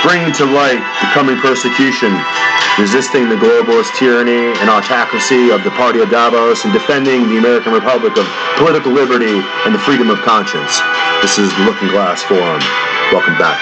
bringing to light the coming persecution, resisting the globalist tyranny and autocracy of the Party of Davos, and defending the American Republic of political liberty and the freedom of conscience. This is the Looking Glass Forum. Welcome back.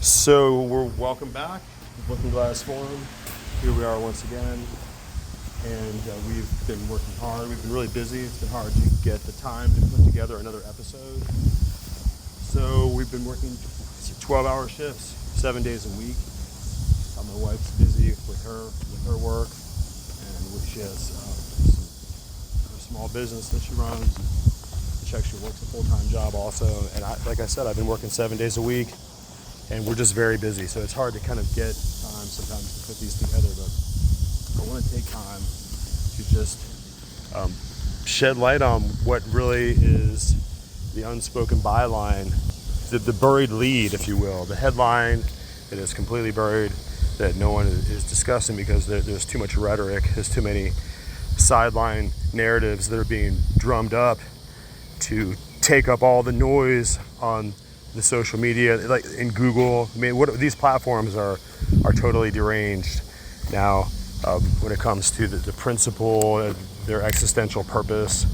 So we're welcome back, Looking Glass Forum. Here we are once again, and we've been working hard. We've been really busy. It's been hard to get the time to put together another episode. So we've been working 12-hour shifts, 7 days a week. My wife's busy with her work, and she has a small business that she runs. She actually works a full-time job also, and like I said, I've been working 7 days a week. And we're just very busy, so it's hard to kind of get time sometimes to put these together, but I want to take time to just shed light on what really is the unspoken byline, the buried lead, if you will, the headline that is completely buried, that no one is discussing because there's too much rhetoric, there's too many sideline narratives that are being drummed up to take up all the noise on the social media, like in Google. I mean, these platforms are totally deranged now when it comes to the principle, their existential purpose,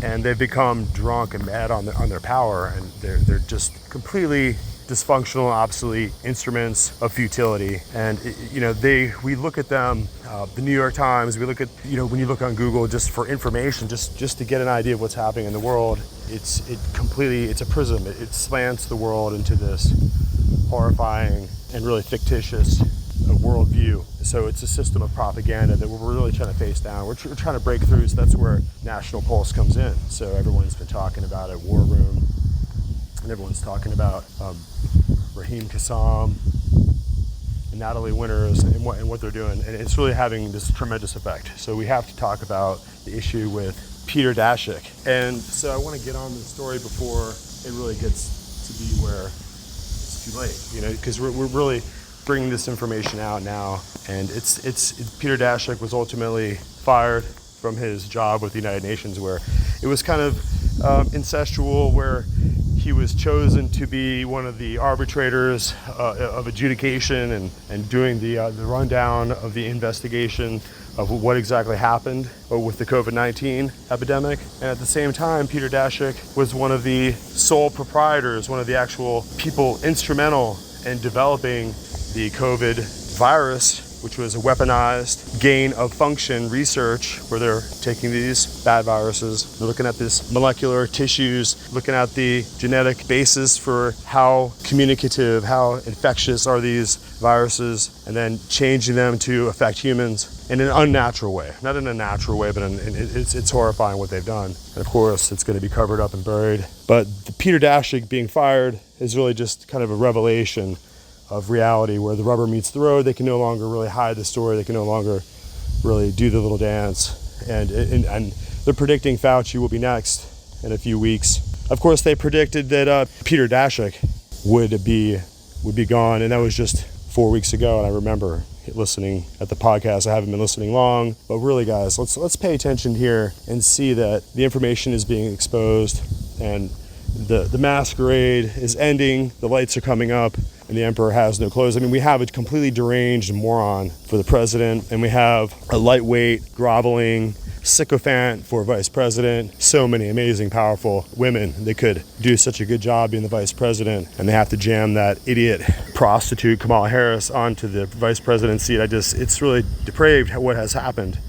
and they've become drunk and mad on their power, and they're just completely dysfunctional, obsolete instruments of futility. And we look at them, the New York Times. We look at when you look on Google just for information, just to get an idea of what's happening in the world. It's a prism. It slants the world into this horrifying and really fictitious worldview. So it's a system of propaganda that we're really trying to face down. We're trying to break through. So that's where National Pulse comes in. So everyone's been talking about it, War Room, and everyone's talking about Raheem Kassam and Natalie Winters and what they're doing, and it's really having this tremendous effect. So we have to talk about the issue with Peter Daszak, and so I want to get on the story before it really gets to be where it's too late, because we're really bringing this information out now, and it's Peter Daszak was ultimately fired from his job with the United Nations, where it was kind of incestual, where he was chosen to be one of the arbitrators of adjudication and doing the rundown of the investigation of what exactly happened with the COVID-19 epidemic. And at the same time, Peter Daszak was one of the sole proprietors, one of the actual people instrumental in developing the COVID virus, which was a weaponized gain of function research where they're taking these bad viruses, they're looking at this molecular tissues, looking at the genetic basis for how communicative, how infectious are these viruses, and then changing them to affect humans in an unnatural way. Not in a natural way, but it's horrifying what they've done. And of course, it's going to be covered up and buried. But the Peter Daszak being fired is really just kind of a revelation of reality, where the rubber meets the road. They can no longer really hide the story. They can no longer really do the little dance. And they're predicting Fauci will be next in a few weeks. Of course, they predicted that Peter Daszak would be gone, and that was just 4 weeks ago. And I remember listening at the podcast. I haven't been listening long, but really, guys, let's pay attention here and see that the information is being exposed, and the masquerade is ending. The lights are coming up, and the emperor has no clothes. I mean, we have a completely deranged moron for the president, and we have a lightweight, groveling sycophant for vice president. So many amazing, powerful women that could do such a good job being the vice president, and they have to jam that idiot prostitute Kamala Harris onto the vice president seat. It's really depraved what has happened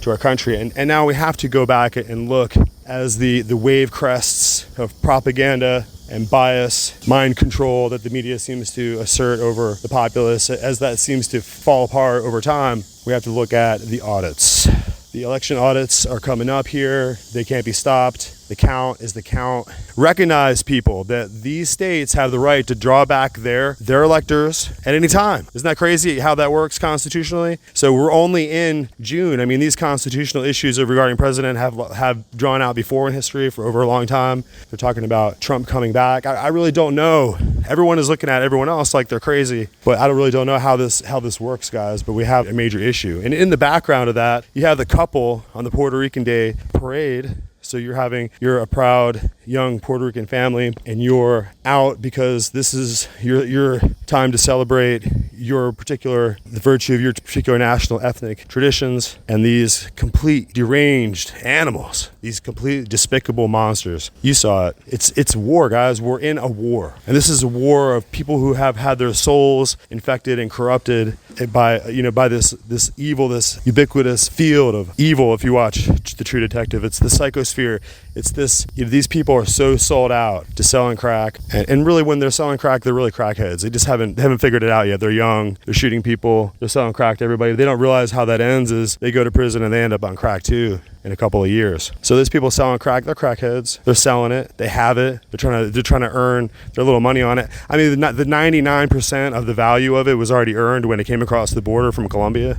to our country. And now we have to go back and look as the wave crests of propaganda and bias, mind control that the media seems to assert over the populace, as that seems to fall apart over time. We have to look at the audits. The election audits are coming up here. They can't be stopped. The count is the count. Recognize, people, that these states have the right to draw back their electors at any time. Isn't that crazy how that works constitutionally? So we're only in June. I mean, these constitutional issues regarding president have drawn out before in history for over a long time. They're talking about Trump coming back. I really don't know. Everyone is looking at everyone else like they're crazy, but I really don't know how this works, guys. But we have a major issue. And in the background of that, you have the couple on the Puerto Rican Day parade. So you're a proud young Puerto Rican family, and you're out because this is your time to celebrate the virtue of your particular national ethnic traditions, and these complete deranged animals, these complete despicable monsters. You saw it. It's war, guys. We're in a war, and this is a war of people who have had their souls infected and corrupted by this evil, this ubiquitous field of evil. If you watch The True Detective, it's the psychosphere. It's this, these people are so sold out to selling crack, and really when they're selling crack, they're really crackheads. They just haven't figured it out yet. They're young, they're shooting people, they're selling crack to everybody. They don't realize how that ends is they go to prison and they end up on crack too in a couple of years. So these people selling crack, they're crackheads. They're selling it. They have it. They're trying to earn their little money on it. I mean, the 99% of the value of it was already earned when it came across the border from Colombia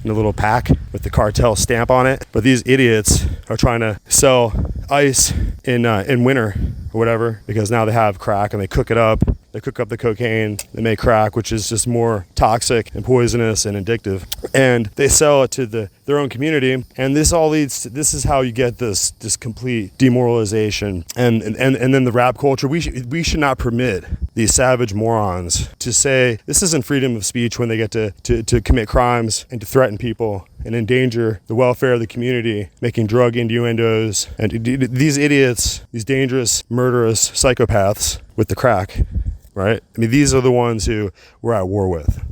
in a little pack with the cartel stamp on it. But these idiots are trying to sell ice in winter or whatever, because now they have crack and they cook it up. They cook up the cocaine, they make crack, which is just more toxic and poisonous and addictive, and they sell it to their own community. And this is how you get this complete demoralization. And then the rap culture. We should not permit these savage morons to say this isn't freedom of speech when they get to commit crimes and to threaten people and endanger the welfare of the community, making drug innuendos. And these idiots, these dangerous, murderous psychopaths with the crack, right? I mean, these are the ones who we're at war with.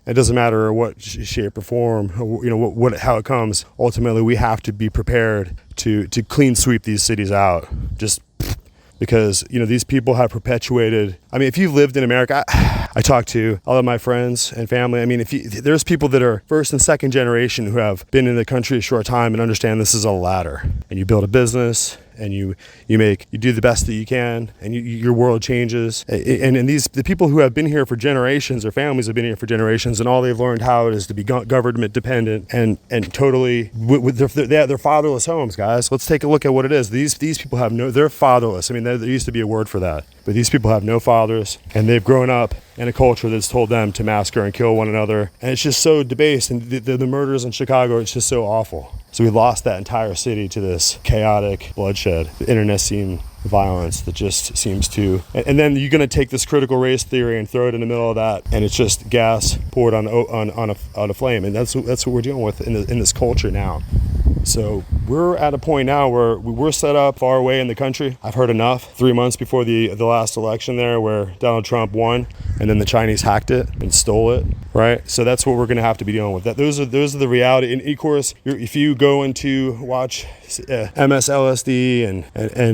It doesn't matter what shape or form, how it comes. Ultimately, we have to be prepared to clean sweep these cities out. Just because, these people have perpetuated. I mean, if you've lived in America, I talk to all of my friends and family. I mean, there's people that are first and second generation who have been in the country a short time and understand this is a ladder, and you build a business and you do the best that you can, and your world changes. And the people who have been here for generations, their families have been here for generations, and all they've learned how it is to be government dependent and totally with their fatherless homes, guys. Let's take a look at what it is. These people they're fatherless. I mean, there used to be a word for that, but these people have no fathers, and they've grown up in a culture that's told them to massacre and kill one another, and it's just so debased. And the murders in Chicago, it's just so awful. So we lost that entire city to this chaotic bloodshed, internecine violence that just seems to. And then you're going to take this critical race theory and throw it in the middle of that, and it's just gas poured on a flame. And that's what we're dealing with in this culture now. So we're at a point now where we're set up far away in the country. I've heard enough. 3 months before the last election there, where Donald Trump won, and then the Chinese hacked it and stole it, right? So that's what we're going to have to be dealing with. Those are the reality. And of course, if you go into watch MSLSD and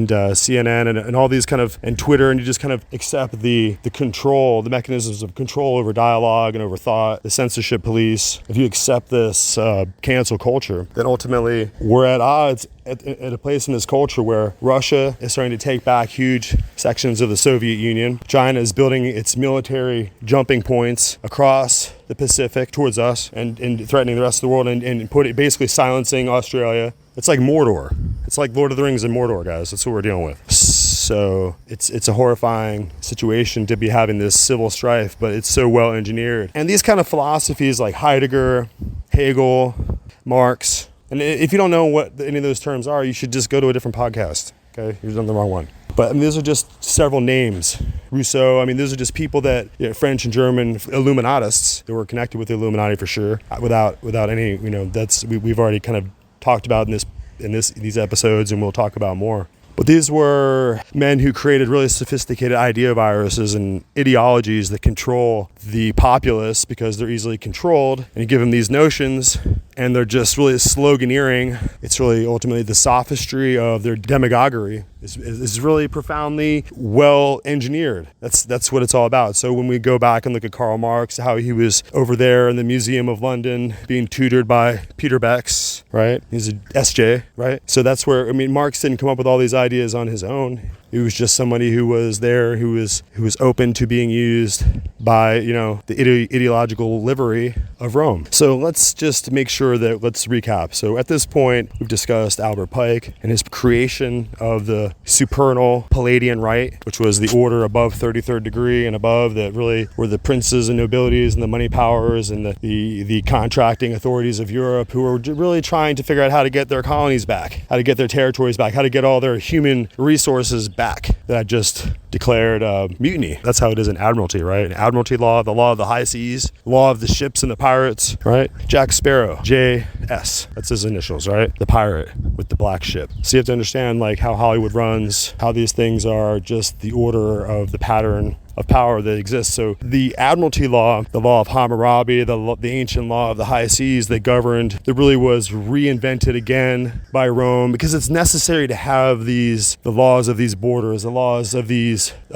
CNN and all these kind of, and Twitter, and you just kind of accept the control, the mechanisms of control over dialogue and over thought, the censorship police. If you accept this cancel culture, then ultimately we're at odds at a place in this culture where Russia is starting to take back huge sections of the Soviet Union. China is building its military jumping points across the Pacific towards us and threatening the rest of the world, and basically silencing Australia. It's like Mordor. It's like Lord of the Rings and Mordor, guys. That's what we're dealing with. So it's a horrifying situation to be having this civil strife, but it's so well engineered. And these kind of philosophies like Heidegger, Hegel, Marx, and if you don't know what any of those terms are, you should just go to a different podcast. Okay, you're on the wrong one. But I mean, those are just several names. Rousseau. I mean, those are just people that French and German Illuminatists that were connected with the Illuminati for sure. Without any, that's we've already kind of talked about in these episodes, and we'll talk about more. But these were men who created really sophisticated idea viruses and ideologies that control the populace because they're easily controlled. And you give them these notions, and they're just really sloganeering. It's really ultimately the sophistry of their demagoguery is really profoundly well engineered. That's what it's all about. So when we go back and look at Karl Marx, how he was over there in the Museum of London being tutored by Peter Becks, right? He's a SJ, right? So that's where, Marx didn't come up with all these ideas on his own. He was just somebody who was there, who was open to being used by, the ideological livery of Rome. So let's just make sure that, let's recap. So at this point, we've discussed Albert Pike and his creation of the supernal Palladian right, which was the order above 33rd degree and above, that really were the princes and nobilities and the money powers and the contracting authorities of Europe, who were really trying to figure out how to get their colonies back, how to get their territories back, how to get all their human resources back. That I just declared mutiny. That's how it is in Admiralty, right? An Admiralty law, the law of the high seas, law of the ships and the pirates, right? Jack Sparrow, JS, that's his initials, right? The pirate with the black ship. So you have to understand how Hollywood runs, how these things are just the order of the pattern of power that exists. So the Admiralty law, the law of Hammurabi, the ancient law of the high seas that governed, that really was reinvented again by Rome, because it's necessary to have the laws of these borders, the laws of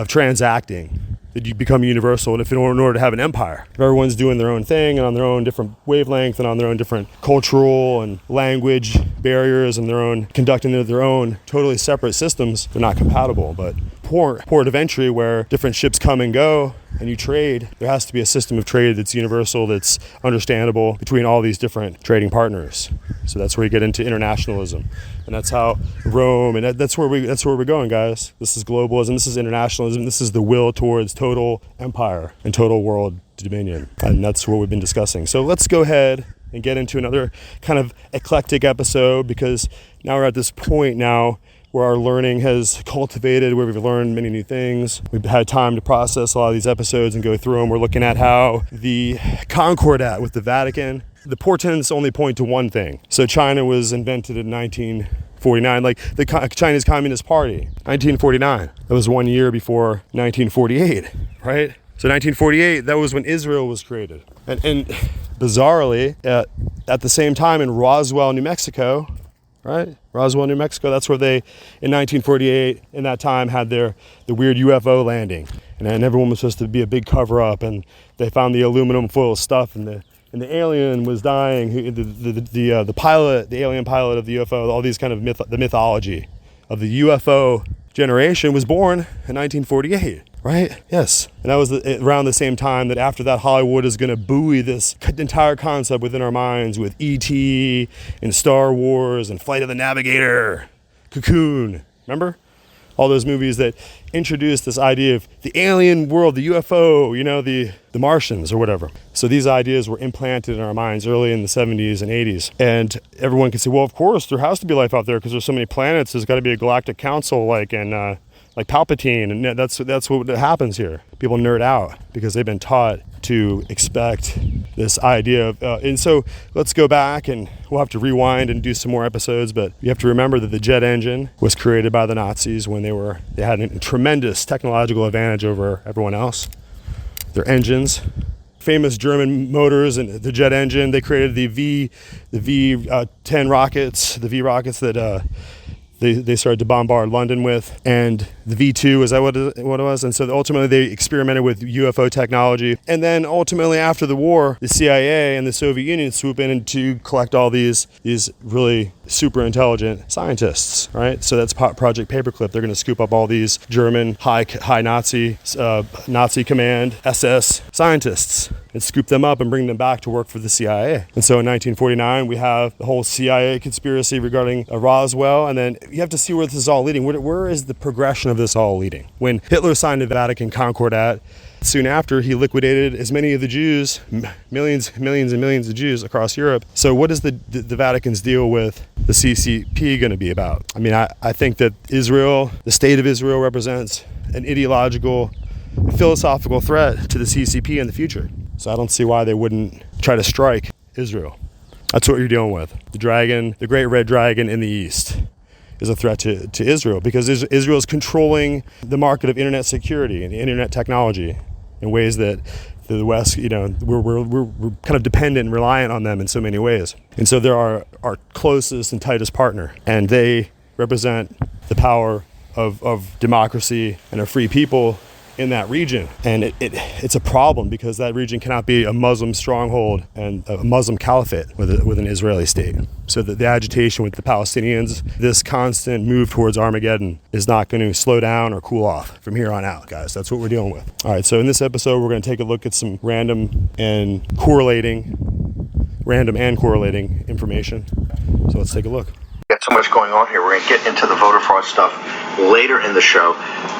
transacting, that you become universal, and in order to have an empire. If everyone's doing their own thing and on their own different wavelength and on their own different cultural and language barriers and conducting their own totally separate systems, they're not compatible. But port of entry, where different ships come and go and you trade, there has to be a system of trade that's universal, that's understandable between all these different trading partners. So that's where you get into internationalism, and that's how Rome, and that's where we're going, guys. This is globalism, this is internationalism, this is the will towards total empire and total world dominion, and that's what we've been discussing. So let's go ahead and get into another kind of eclectic episode, because now we're at this point now where our learning has cultivated, where we've learned many new things. We've had time to process a lot of these episodes and go through them. We're looking at how the Concordat with the Vatican, the portents only point to one thing. So China was invented in 1949, like the Chinese Communist Party, 1949. That was 1 year before 1948, right? So 1948, that was when Israel was created. And bizarrely, at the same time in Roswell, New Mexico, right? Roswell, New Mexico, that's where they, in 1948, in that time, had the weird UFO landing. And everyone was supposed to be a big cover-up, and they found the aluminum foil stuff, and the alien was dying, the pilot, the alien pilot of the UFO, all these kind of the mythology of the UFO generation was born in 1948. Right? Yes. And that was around the same time that after that Hollywood is going to buoy this entire concept within our minds with E.T. and Star Wars and Flight of the Navigator, Cocoon. Remember? All those movies that introduced this idea of the alien world, the UFO, the Martians or whatever. So these ideas were implanted in our minds early in the 70s and 80s. And everyone can say, well, of course, there has to be life out there because there's so many planets. There's got to be a galactic council like Palpatine, and that's what happens here. People nerd out because they've been taught to expect this idea of, and so let's go back and we'll have to rewind and do some more episodes, but you have to remember that the jet engine was created by the Nazis when they had a tremendous technological advantage over everyone else. Their engines, famous German motors and the jet engine, they created the V10 rockets, the V rockets that they started to bombard London with, and the V2, is that what it was? And so ultimately they experimented with UFO technology, and then ultimately after the war, the CIA and the Soviet Union swoop in to collect all these really super intelligent scientists, right? So that's Project Paperclip. They're going to scoop up all these German high Nazi command SS scientists and scoop them up and bring them back to work for the CIA. And so in 1949, we have the whole CIA conspiracy regarding Roswell, and then you have to see where this is all leading. Where is the progression of this all leading? When Hitler signed the Vatican Concordat, soon after he liquidated as many of the Jews, millions and millions of Jews across Europe. So what is the Vatican's deal with the CCP going to be about? I mean, I think that Israel, the state of Israel, represents an ideological, philosophical threat to the CCP in the future. So I don't see why they wouldn't try to strike Israel. That's what you're dealing with. The dragon, the great red dragon in the east, is a threat to Israel, because Israel is controlling the market of internet security and internet technology in ways that the West, we're kind of dependent and reliant on them in so many ways. And so they're our closest and tightest partner, and they represent the power of democracy and a free people in that region. And it's a problem because that region cannot be a Muslim stronghold and a Muslim caliphate with an Israeli state. So the agitation with the Palestinians, this constant move towards Armageddon, is not going to slow down or cool off from here on out, guys. That's what we're dealing with. All right, so in this episode, we're going to take a look at some random and correlating information. So let's take a look. Got so much going on here. We're going to get into the voter fraud stuff later in the show.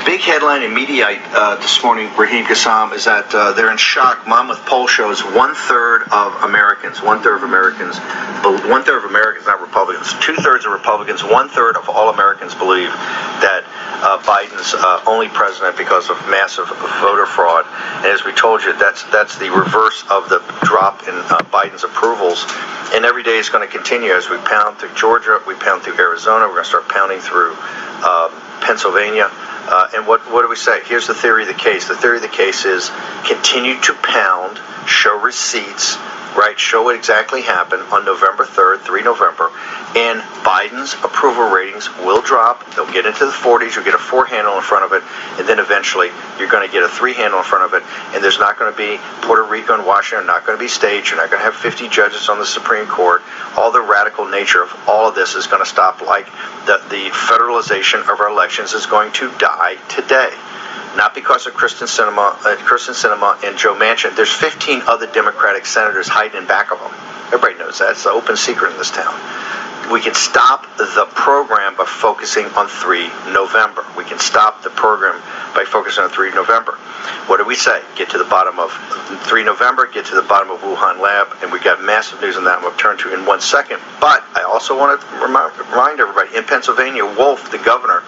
Big headline in Mediaite this morning, Raheem Kassam, is that they're in shock. Monmouth poll shows one-third of Americans, not Republicans, 2/3 of Republicans, one-third of all Americans believe that Biden's only president because of massive voter fraud. And as we told you, that's the reverse of the drop in Biden's approvals. And every day is going to continue as we pound through Georgia, we pound through Arizona, we're going to start pounding through Pennsylvania. And what do we say? Here's the theory of the case. The theory of the case is continue to pound, show receipts, right? Show what exactly happened on November 3rd, 3 November, and Biden's approval ratings will drop. They'll get into the 40s. You'll get a 4 handle in front of it, and then eventually you're going to get a 3 handle in front of it, and there's not going to be Puerto Rico and Washington, not going to be states. You're not going to have 50 judges on the Supreme Court. All the radical nature of all of this is going to stop, like the federalization of our elections is going to die today. Not because of Kristen Sinema and Joe Manchin. There's 15 other Democratic senators hiding in back of them. Everybody knows that. It's the open secret in this town. We can stop the program by focusing on 3 November. We can stop the program by focusing on 3 November. What do we say? Get to the bottom of 3 November, get to the bottom of Wuhan lab, and we got massive news on that we'll turn to in 1 second. But I also want to remind everybody, in Pennsylvania, Wolf, the governor,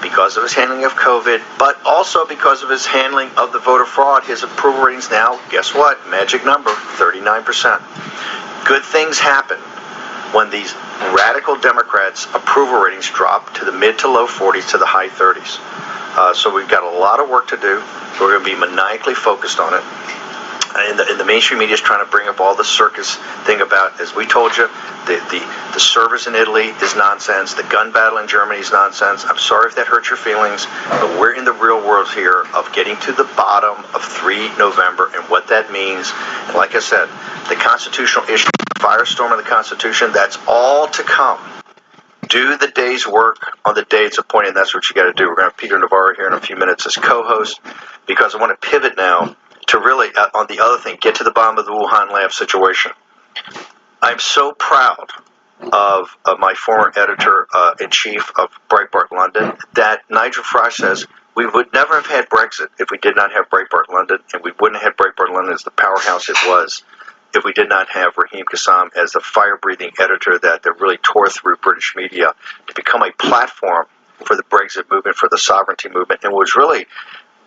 because of his handling of COVID, but also because of his handling of the voter fraud, his approval ratings now, guess what? Magic number, 39%. Good things happen when these radical Democrats' approval ratings drop to the mid to low 40s to the high 30s. So we've got a lot of work to do. We're going to be maniacally focused on it. And the mainstream media is trying to bring up all the circus thing about, as we told you, the servers in Italy is nonsense. The gun battle in Germany is nonsense. I'm sorry if that hurts your feelings, but we're in the real world here of getting to the bottom of 3 November and what that means. And like I said, the constitutional issue, firestorm of the Constitution, that's all to come. Do the day's work on the day it's appointed, and that's what you got to do. We're going to have Peter Navarro here in a few minutes as co-host, because I want to pivot now to really, on the other thing, get to the bottom of the Wuhan lab situation. I'm so proud of my former editor-in-chief of Breitbart London that Nigel Farage says we would never have had Brexit if we did not have Breitbart London, and we wouldn't have had Breitbart London as the powerhouse it was if we did not have Raheem Kassam as the fire-breathing editor that really tore through British media to become a platform for the Brexit movement, for the sovereignty movement, and was really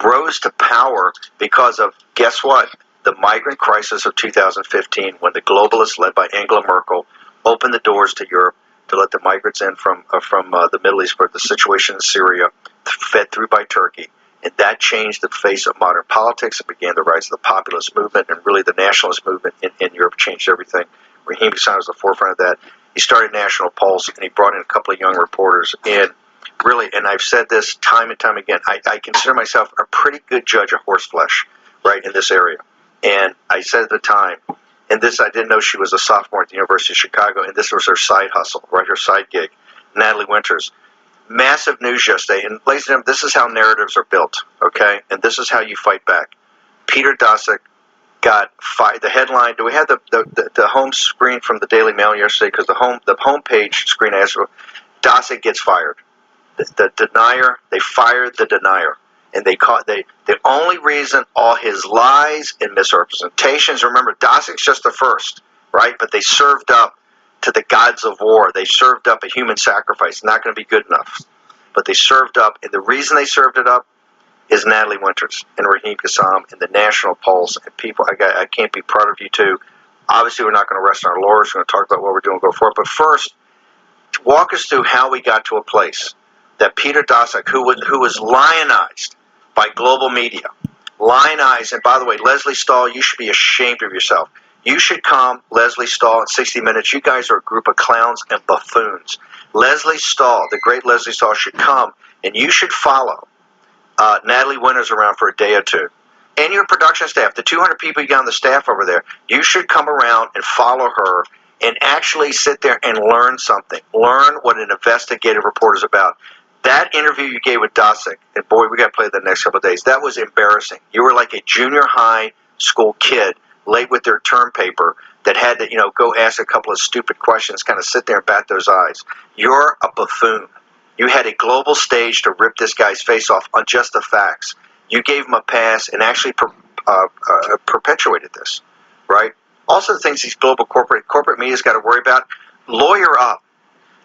rose to power because of, guess what, the migrant crisis of 2015, when the globalists led by Angela Merkel opened the doors to Europe to let the migrants in from the Middle East, for the situation in Syria, fed through by Turkey. And that changed the face of modern politics. It began the rise of the populist movement, and really the nationalist movement in Europe changed everything. Raheem Kassam was the forefront of that. He started National Pulse, and he brought in a couple of young reporters. And really, and I've said this time and time again, I consider myself a pretty good judge of horseflesh, right, in this area. And I said at the time, and this, I didn't know she was a sophomore at the University of Chicago, and this was her side hustle, right, her side gig, Natalie Winters. Massive news yesterday, and ladies and gentlemen, this is how narratives are built, okay? And this is how you fight back. Peter Daszak got fired. The headline, do we have the home screen from the Daily Mail yesterday? Because the home page screen asked, Daszak gets fired. The denier, they fired the denier. And the only reason all his lies and misrepresentations, remember, Daszak's just the first, right? But they served up to the gods of war. They served up a human sacrifice. Not going to be good enough. But they served up, and the reason they served it up is Natalie Winters and Raheem Kassam and the National Pulse. And people, I can't be proud of you too. Obviously, we're not going to rest on our laurels. We're going to talk about what we're doing, go forward. But first, walk us through how we got to a place that Peter Daszak, who was lionized by global media, lionized, and by the way, Leslie Stahl, you should be ashamed of yourself. You should come, Leslie Stahl, at 60 Minutes. You guys are a group of clowns and buffoons. Leslie Stahl, the great Leslie Stahl, should come, and you should follow Natalie Winters around for a day or two. And your production staff, the 200 people you got on the staff over there, you should come around and follow her and actually sit there and learn something. Learn what an investigative report is about. That interview you gave with Dosick, and boy, we got to play the next couple of days, that was embarrassing. You were like a junior high school kid late with their term paper that had to, go ask a couple of stupid questions, kind of sit there and bat those eyes. You're a buffoon. You had a global stage to rip this guy's face off on just the facts. You gave him a pass and actually perpetuated this, right? Also, the things these global corporate media's got to worry about, lawyer up.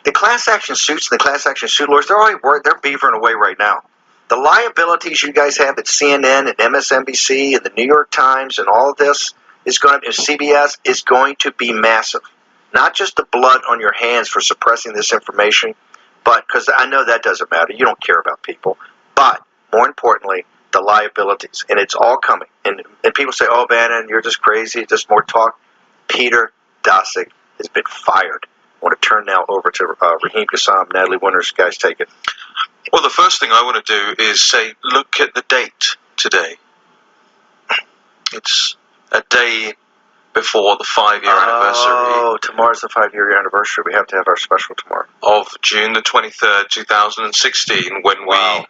The class action suits and the class action suit lawyers, they're already worried, they're beavering away right now. The liabilities you guys have at CNN and MSNBC and the New York Times and all of this CBS is going to be massive. Not just the blood on your hands for suppressing this information, but because I know that doesn't matter. You don't care about people. But more importantly, the liabilities, and it's all coming. And people say, "Oh, Bannon, you're just crazy, just more talk." Peter Dosick has been fired. I want to turn now over to Raheem Kassam, Natalie Winters. Guys, take it. Well, the first thing I want to do is say, look at the date today. It's a day before the 5-year anniversary. Oh, tomorrow's the 5-year anniversary. We have to have our special tomorrow. Of June the 23rd, 2016, when we,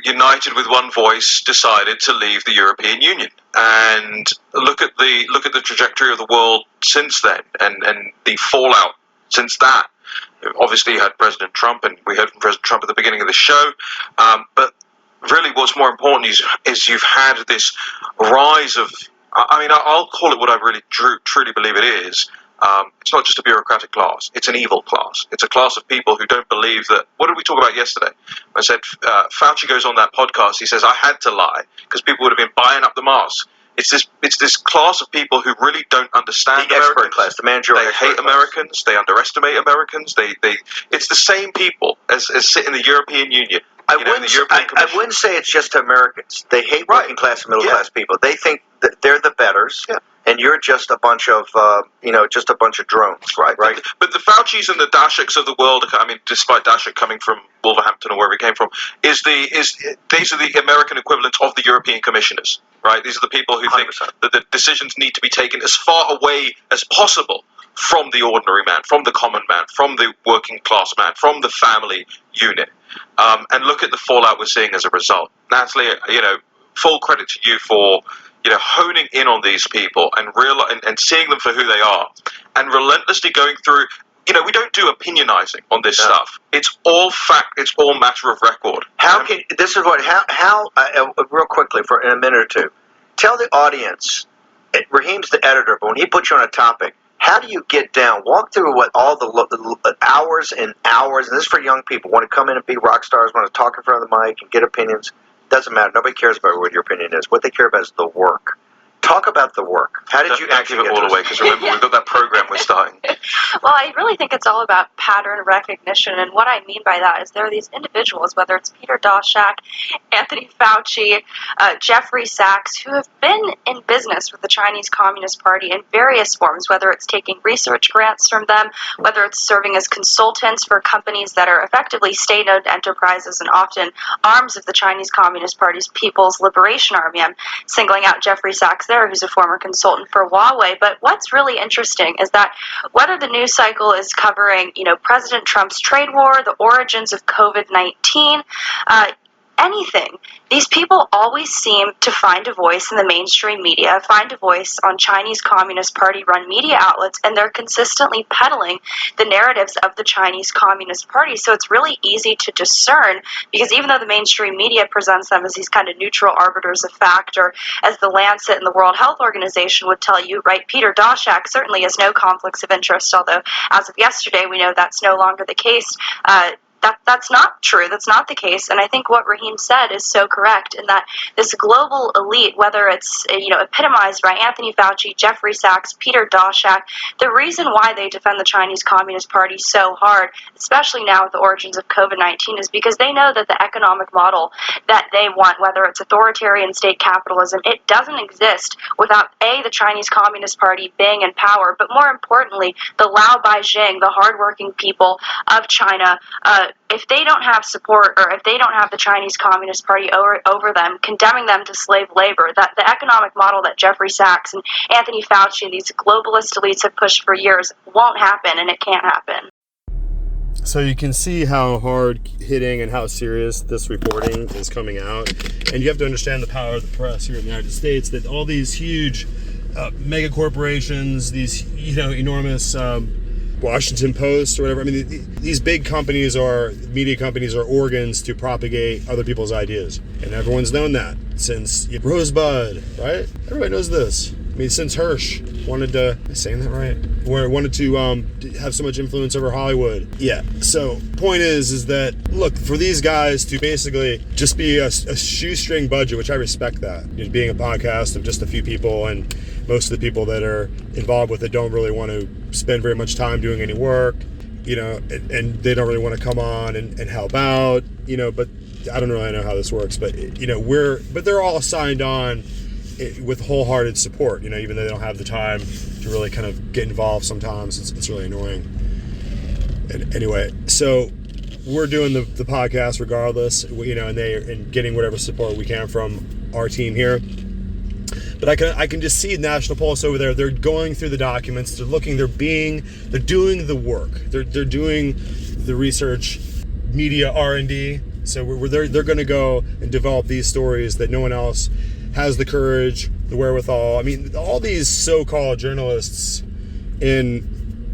united with one voice, decided to leave the European Union. And look at the trajectory of the world since then, and the fallout since that. Obviously, you had President Trump, and we heard from President Trump at the beginning of the show. But really, what's more important is you've had this rise of. I'll call it what I really truly believe it is. It's not just a bureaucratic class. It's an evil class. It's a class of people who don't believe that... What did we talk about yesterday? I said, Fauci goes on that podcast, he says, I had to lie because people would have been buying up the masks. It's this class of people who really don't understand the Americans. Expert class, the managerial They hate Americans. They underestimate Americans. It's the same people as sit in the European Union. I wouldn't say it's just Americans. They hate working class and middle class people. They think that they're the betters, and you're just a bunch of drones, right? But the Faucis and the Dashicks of the world, despite Dashik coming from Wolverhampton or wherever he came from, these are the American equivalents of the European commissioners, right? These are the people who 100%. Think that the decisions need to be taken as far away as possible from the ordinary man, from the common man, from the working class man, from the family unit. And look at the fallout we're seeing as a result. Natalie, full credit to you for honing in on these people and seeing them for who they are, and relentlessly going through. We don't do opinionizing on this stuff. It's all fact. It's all matter of record. Real quickly in a minute or two, tell the audience. Raheem's the editor, but when he puts you on a topic, how do you get down? Walk through what all the hours and hours, and this is for young people, want to come in and be rock stars, want to talk in front of the mic and get opinions. Doesn't matter. Nobody cares about what your opinion is. What they care about is the work. Talk about the work. How did you actually give it all away? Because remember, we've got that program we're starting. Well, I really think it's all about pattern recognition, and what I mean by that is there are these individuals, whether it's Peter Daszak, Anthony Fauci, Jeffrey Sachs, who have been in business with the Chinese Communist Party in various forms, whether it's taking research grants from them, whether it's serving as consultants for companies that are effectively state-owned enterprises and often arms of the Chinese Communist Party's People's Liberation Army. I'm singling out Jeffrey Sachs there, who's a former consultant for Huawei. But what's really interesting is that whether the news cycle is covering, President Trump's trade war, the origins of COVID-19, anything, these people always seem to find a voice in the mainstream media, find a voice on Chinese Communist Party-run media outlets, and they're consistently peddling the narratives of the Chinese Communist Party. So it's really easy to discern, because even though the mainstream media presents them as these kind of neutral arbiters of fact, or as the Lancet and the World Health Organization would tell you, right, Peter Daszak certainly has no conflicts of interest, although as of yesterday we know that's no longer the case. that's not true. That's not the case. And I think what Raheem said is so correct in that this global elite, whether it's epitomized by Anthony Fauci, Jeffrey Sachs, Peter Daszak, the reason why they defend the Chinese Communist Party so hard, especially now with the origins of COVID-19, is because they know that the economic model that they want, whether it's authoritarian state capitalism, it doesn't exist without the Chinese Communist Party being in power, but more importantly, the Lao Beijing, the hardworking people of China. If they don't have support, or if they don't have the Chinese Communist Party over them, condemning them to slave labor, that the economic model that Jeffrey Sachs and Anthony Fauci and these globalist elites have pushed for years won't happen, and it can't happen. So you can see how hard-hitting and how serious this reporting is coming out. And you have to understand the power of the press here in the United States, that all these huge mega corporations, these enormous Washington Post or whatever, I mean, these big companies media companies are organs to propagate other people's ideas. And everyone's known that since Rosebud, right? Everybody knows this. I mean, since Hirsch wanted to, am I saying that right? Wanted to have so much influence over Hollywood. Yeah. So point is that, look, for these guys to basically just be a shoestring budget, which I respect that, being a podcast of just a few people, and most of the people that are involved with it don't really want to spend very much time doing any work, and they don't really want to come on and help out, but I don't really know how this works, but but they're all signed on with wholehearted support, even though they don't have the time to really kind of get involved sometimes. It's really annoying. And anyway, so we're doing the podcast regardless, and getting whatever support we can from our team here. But I can just see National Pulse over there. They're going through the documents. They're looking. They're doing the work. They're doing the research, media R&D. So they're going to go and develop these stories that no one else has the courage, the wherewithal. I mean, all these so-called journalists that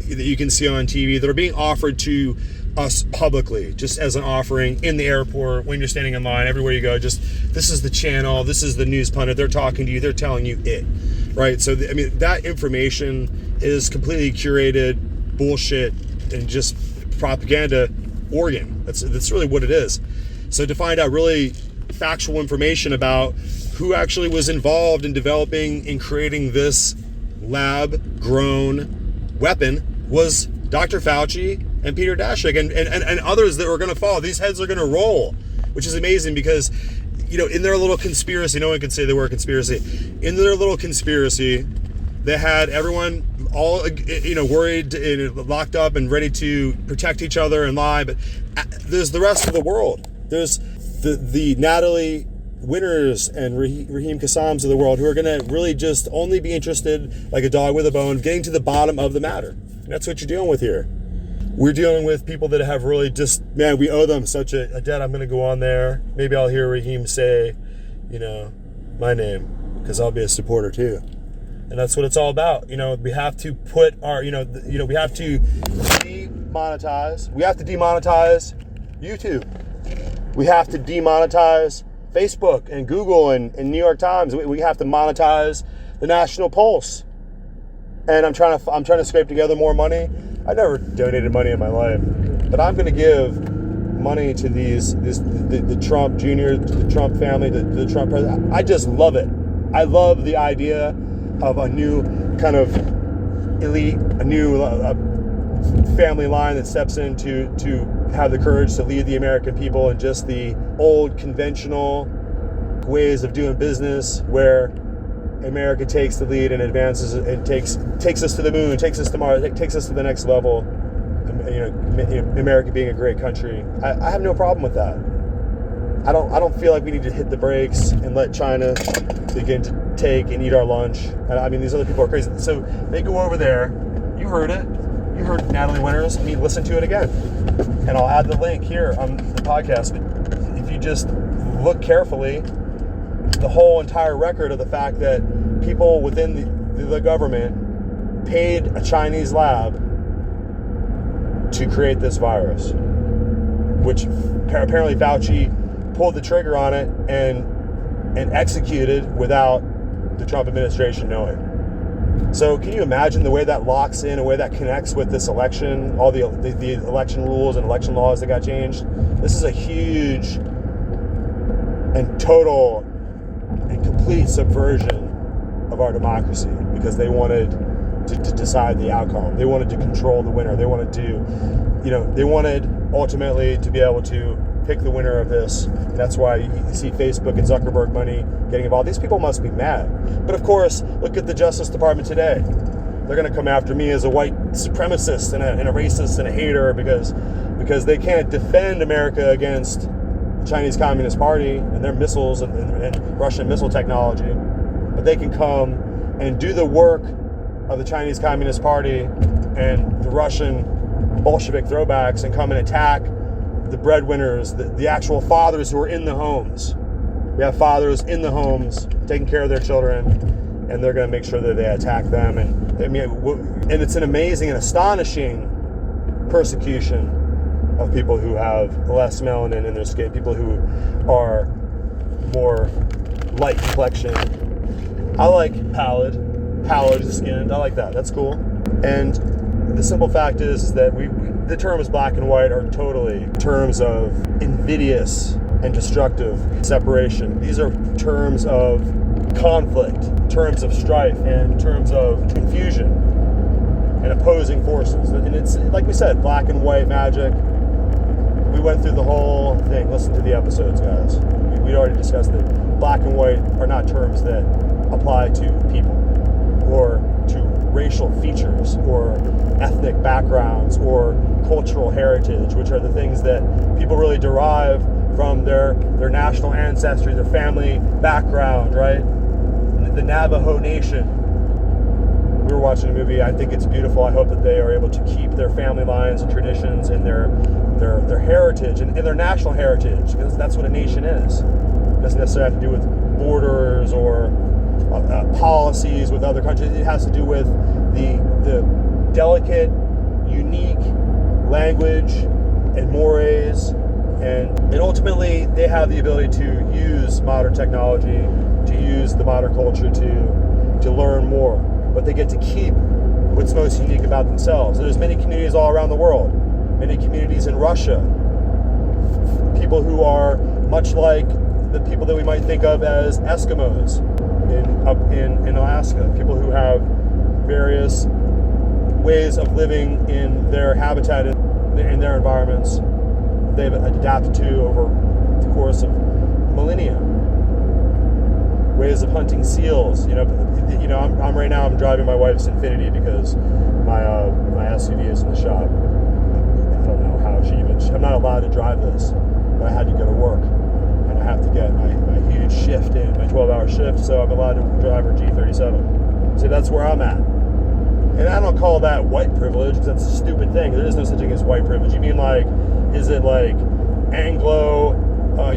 you can see on TV that are being offered to us publicly, just as an offering in the airport, when you're standing in line, everywhere you go, just, this is the channel, this is the news pundit, they're talking to you, they're telling you it, right? So, that information is completely curated bullshit and just propaganda organ. That's really what it is. So to find out really factual information about who actually was involved in developing and creating this lab-grown weapon was Dr. Fauci and Peter Daszak and others that were going to follow. These heads are going to roll, which is amazing because, in their little conspiracy, no one can say they were a conspiracy. In their little conspiracy, they had everyone all, worried and locked up and ready to protect each other and lie. But there's the rest of the world. There's the Natalie Winners and Raheem Kassams of the world who are going to really just only be interested, like a dog with a bone, getting to the bottom of the matter. And that's what you're dealing with here. We're dealing with people that have really just, we owe them such a debt. I'm going to go on there. Maybe I'll hear Raheem say, my name, because I'll be a supporter too. And that's what it's all about. We have to put our, we have to demonetize. We have to demonetize YouTube. We have to demonetize Facebook and Google and New York Times. We have to monetize the National Pulse. And I'm trying to scrape together more money. I never donated money in my life, but I'm going to give money to the Trump Jr., the Trump family, the Trump president. I just love it. I love the idea of a new kind of elite, a new family line that steps in to have the courage to lead the American people in just the old conventional ways of doing business, where America takes the lead and advances and takes us to the moon, takes us to Mars, takes us to the next level. America being a great country. I have no problem with that. I don't feel like we need to hit the brakes and let China begin to take and eat our lunch. These other people are crazy. So they go over there. You heard it. You heard Natalie Winners. Listen to it again. And I'll add the link here on the podcast. But if you just look carefully, the whole entire record of the fact that people within the government paid a Chinese lab to create this virus, which apparently Fauci pulled the trigger on it and executed without the Trump administration knowing. So can you imagine the way that locks in, the way that connects with this election, all the election rules and election laws that got changed? This is a huge and total and complete subversion of our democracy, because they wanted to decide the outcome. They wanted to control the winner. They wanted to, they wanted ultimately to be able to pick the winner of this. And that's why you see Facebook and Zuckerberg money getting involved. These people must be mad. But of course, look at the Justice Department today. They're going to come after me as a white supremacist and a racist and a hater because they can't defend America against the Chinese Communist Party and their missiles and Russian missile technology. But they can come and do the work of the Chinese Communist Party and the Russian Bolshevik throwbacks and come and attack the breadwinners, the actual fathers who are in the homes. We have fathers in the homes taking care of their children, and they're going to make sure that they attack them. And it's an amazing and astonishing persecution of people who have less melanin in their skin, people who are more light complexion. I like pallid skinned. I like that. That's cool. And the simple fact is that the terms black and white are totally terms of invidious and destructive separation. These are terms of conflict, terms of strife, and terms of confusion and opposing forces. And it's, like we said, black and white magic. We went through the whole thing. Listen to the episodes, guys. We already discussed that black and white are not terms that apply to people or to racial features or ethnic backgrounds or cultural heritage, which are the things that people really derive from their national ancestry, their family background, right? The Navajo Nation. We were watching a movie. I think it's beautiful. I hope that they are able to keep their family lines and traditions and their heritage and their national heritage, because that's what a nation is. It doesn't necessarily have to do with borders or policies with other countries. It has to do with the delicate, unique language and mores, and ultimately they have the ability to use modern technology, to use the modern culture to learn more, but they get to keep what's most unique about themselves. And there's many communities all around the world, many communities in Russia, people who are much like the people that we might think of as Eskimos in Alaska, people who have various ways of living in their habitat, in their environments they've adapted to over the course of millennia. Ways of hunting seals. I'm driving my wife's Infiniti because my SUV is in the shop. I don't know how I'm not allowed to drive this, but I had to go to work. And I have to get my huge shift in, my 12-hour shift, so I'm allowed to drive her G37. So that's where I'm at. And I don't call that white privilege, because that's a stupid thing. There is no such thing as white privilege. You mean is it like Anglo,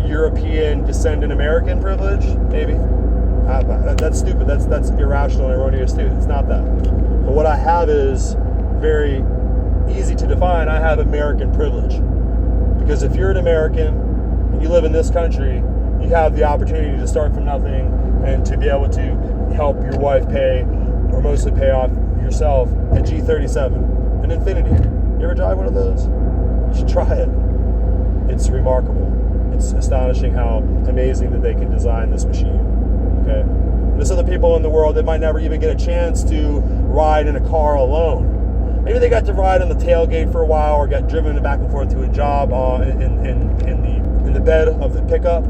European, descendant American privilege? Maybe. That's stupid. That's irrational and erroneous too. It's not that. But what I have is very easy to define. I have American privilege. Because if you're an American and you live in this country, you have the opportunity to start from nothing and to be able to help your wife pay, or mostly pay off yourself, a G37, an Infiniti. You ever drive one of those? You should try it. It's remarkable. It's astonishing how amazing that they can design this machine. Okay? There's other people in the world that might never even get a chance to ride in a car alone. Maybe they got to ride on the tailgate for a while, or got driven back and forth to a job in the bed of the pickup.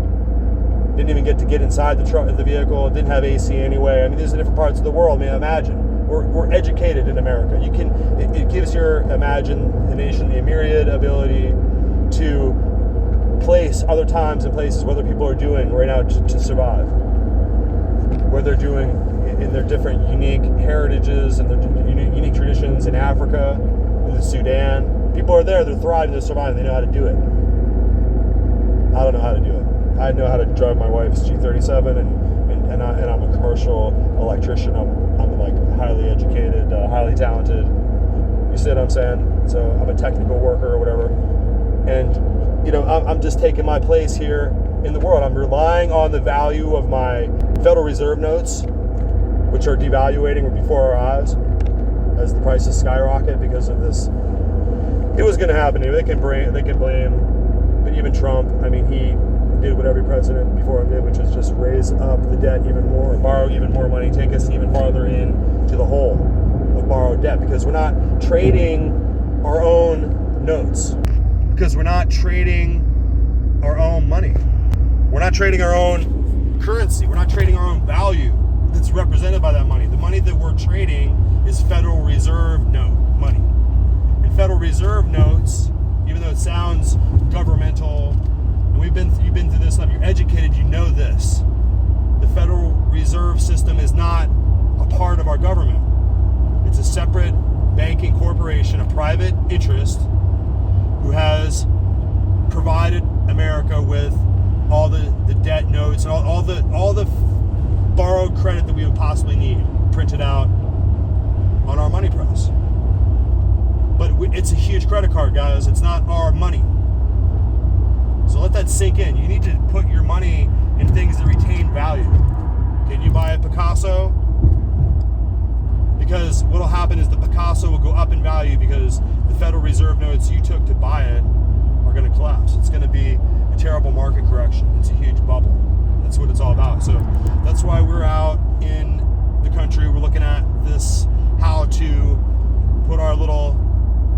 Didn't even get to get inside the vehicle. Didn't have AC anyway. I mean, these are different parts of the world. I mean, imagine. We're educated in America. It gives your imagination the myriad ability to place other times and places what other people are doing right now to survive. What they're doing in their different unique heritages and their unique traditions in Africa, in the Sudan. People are there, they're thriving, they're surviving, they know how to do it. I don't know how to do it. I know how to drive my wife's G37, and I'm a commercial electrician. I'm like highly educated, highly talented. You see what I'm saying? So I'm a technical worker or whatever. And, I'm just taking my place here in the world. I'm relying on the value of my Federal Reserve notes which are devaluating before our eyes as the prices skyrocket because of this. It was going to happen. They can blame, but even Trump, I mean, he did what every president before him did, which is just raise up the debt even more, borrow even more money, take us even farther in to the hole of borrowed debt, because we're not trading our own notes, because we're not trading our own money. We're not trading our own currency. We're not trading our own value that's represented by that money. The money that we're trading is Federal Reserve note money. And Federal Reserve notes, even though it sounds governmental, and you've been through this stuff, you're educated, you know this. The Federal Reserve System is not a part of our government. It's a separate banking corporation, a private interest, who has provided America with all the debt notes and all the borrowed credit that we would possibly need printed out on our money press. But it's a huge credit card, guys. It's not our money. So let that sink in. You need to put your money in things that retain value. Can you buy a Picasso? Because what will happen is the Picasso will go up in value because the Federal Reserve notes you took to buy it are going to collapse. It's going to be a terrible market correction. It's a huge bubble. That's what it's all about. So that's why we're out in the country. We're looking at this, how to put our little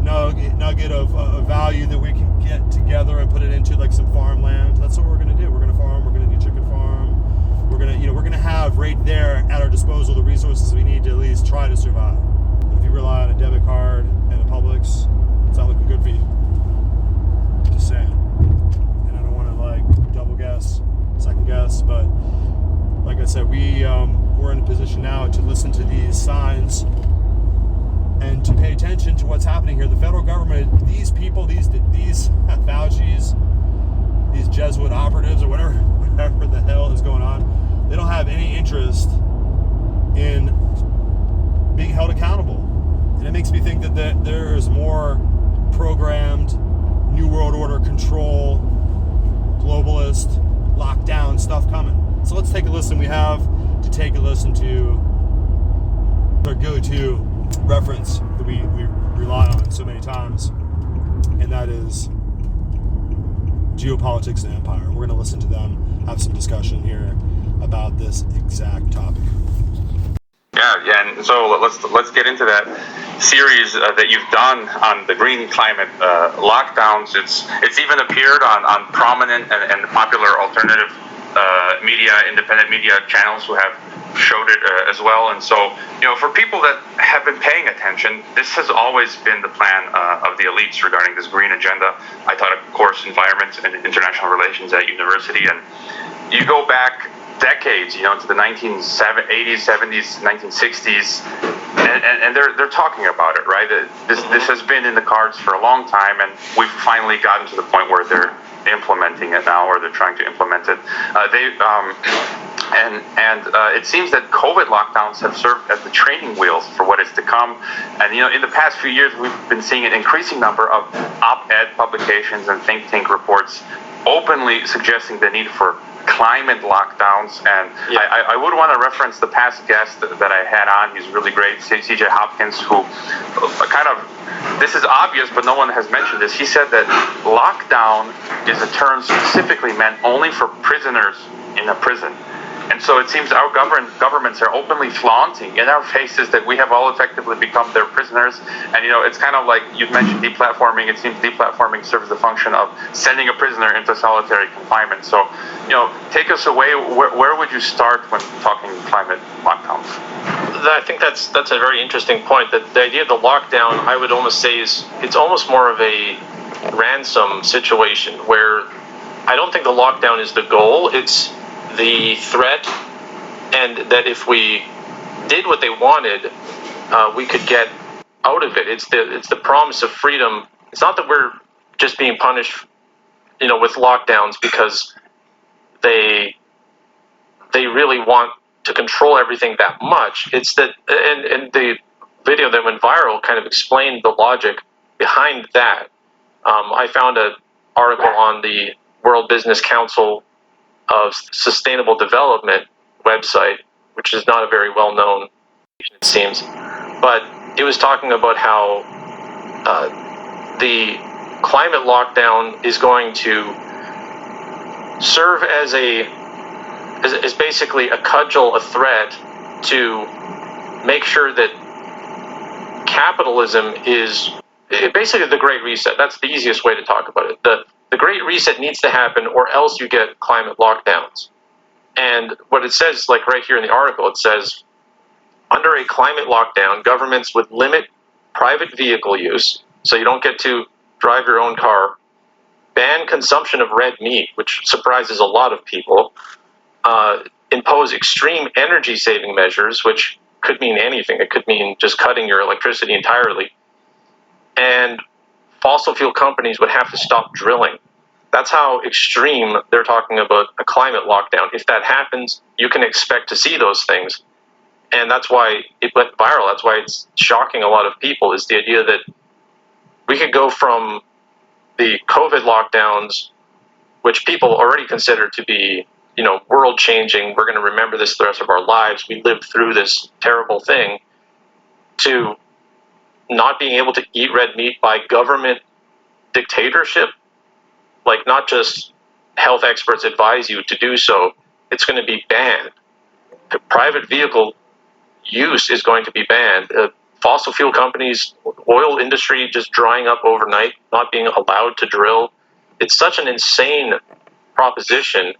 nugget of value that we can get together and put it into like some farmland. That's what we're going to do. We're going to farm. We're going to do chicken farm. We're going to have right there at our disposal the resources we need to at least try to survive. But if you rely on a debit card and a Publix, it's not looking good for you. Just saying. And I don't want to double guess, second guess, but like I said, we're in a position now to listen to these signs and to pay attention to what's happening here. The federal government, these people, these Fauci's, these Jesuit operatives, or whatever the hell is going on, they don't have any interest in being held accountable. And it makes me think that there is more programmed New World Order control, globalist, lockdown stuff coming. So let's take a listen. We have to take a listen to our go-to reference that we rely on so many times, and that is Geopolitics and Empire. We're going to listen to them, have some discussion here about this exact topic. Yeah, and so let's get into that series that you've done on the green climate lockdowns. It's even appeared on prominent and popular alternative media, independent media channels who have showed it as well. And so, for people that have been paying attention, this has always been the plan of the elites regarding this green agenda. I taught a course, Environment and International Relations at university, and you go back decades, into the 1980s, 70s, 1960s, and they're talking about it, right? This has been in the cards for a long time, and we've finally gotten to the point where they're implementing it now, or they're trying to implement it. It seems that COVID lockdowns have served as the training wheels for what is to come. And in the past few years, we've been seeing an increasing number of op-ed publications and think tank reports openly suggesting the need for climate lockdowns. And I would want to reference the past guest that I had on. He's really great, CJ Hopkins, who this is obvious, but no one has mentioned this. He said that lockdown is a term specifically meant only for prisoners in a prison. And so it seems our governments are openly flaunting in our faces that we have all effectively become their prisoners. And, it's kind of like you mentioned deplatforming. It seems deplatforming serves the function of sending a prisoner into solitary confinement. So, take us away. Where would you start when talking climate lockdowns? I think that's a very interesting point. That the idea of the lockdown, I would almost say, it's almost more of a ransom situation where I don't think the lockdown is the goal. It's the threat, and that if we did what they wanted, we could get out of it. It's the promise of freedom. It's not that we're just being punished, with lockdowns because they really want to control everything that much. It's that, and the video that went viral kind of explained the logic behind that. I found an article on the World Business Council of Sustainable Development website, which is not a very well-known, it seems. But it was talking about how the climate lockdown is going to serve as basically a cudgel, a threat to make sure that capitalism is basically the Great Reset. That's the easiest way to talk about it. The Great Reset needs to happen, or else you get climate lockdowns. And what it says, like right here in the article, it says, under a climate lockdown, governments would limit private vehicle use, so you don't get to drive your own car, ban consumption of red meat, which surprises a lot of people, impose extreme energy-saving measures, which could mean anything. It could mean just cutting your electricity entirely. And fossil fuel companies would have to stop drilling. That's how extreme they're talking about a climate lockdown. If that happens, you can expect to see those things. And that's why it went viral. That's why it's shocking a lot of people, is the idea that we could go from the COVID lockdowns, which people already consider to be, world-changing, we're going to remember this the rest of our lives, we lived through this terrible thing, to not being able to eat red meat by government dictatorship. Like, not just health experts advise you to do so, it's going to be banned. The private vehicle use is going to be banned. Fossil fuel companies, oil industry just drying up overnight, not being allowed to drill. It's such an insane proposition.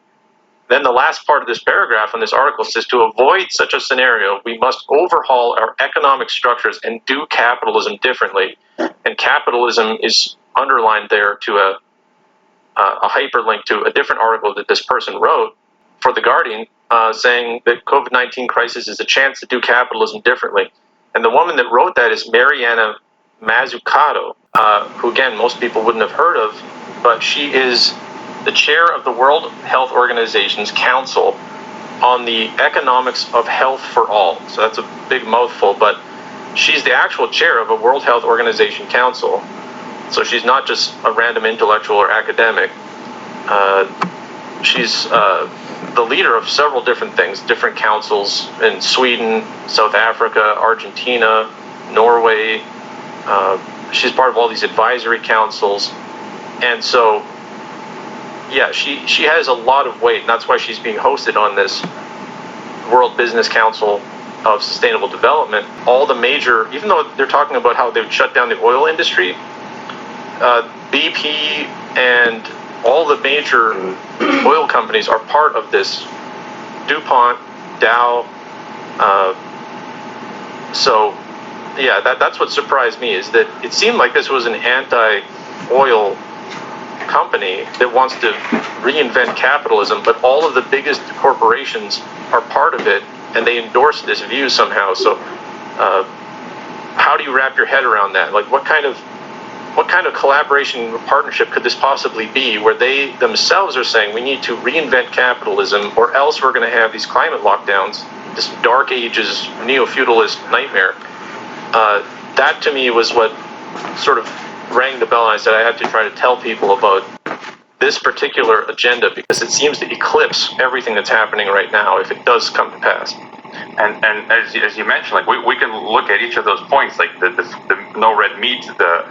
Then the last part of this paragraph in this article says, to avoid such a scenario, we must overhaul our economic structures and do capitalism differently. And capitalism is underlined there to a hyperlink to a different article that this person wrote for The Guardian, saying that COVID-19 crisis is a chance to do capitalism differently. And the woman that wrote that is Mariana Mazzucato, who, again, most people wouldn't have heard of, but she is the chair of the World Health Organization's Council on the Economics of Health for All. So that's a big mouthful, but she's the actual chair of a World Health Organization Council. So she's not just a random intellectual or academic. She's the leader of several different things, different councils in Sweden, South Africa, Argentina, Norway. She's part of all these advisory councils. And so, yeah, she has a lot of weight, and that's why she's being hosted on this World Business Council of Sustainable Development. All the major, even though they're talking about how they would shut down the oil industry, BP and all the major oil companies are part of this. DuPont, Dow. So, yeah, that's what surprised me, is that it seemed like this was an anti-oil company that wants to reinvent capitalism, but all of the biggest corporations are part of it, and they endorse this view somehow. So, how do you wrap your head around that? Like, what kind of collaboration or partnership could this possibly be, where they themselves are saying we need to reinvent capitalism, or else we're going to have these climate lockdowns, this dark ages neo-feudalist nightmare? That to me was what sort of rang the bell, and I said I had to try to tell people about this particular agenda, because it seems to eclipse everything that's happening right now if it does come to pass. And as you mentioned, like we can look at each of those points, like the no red meat, the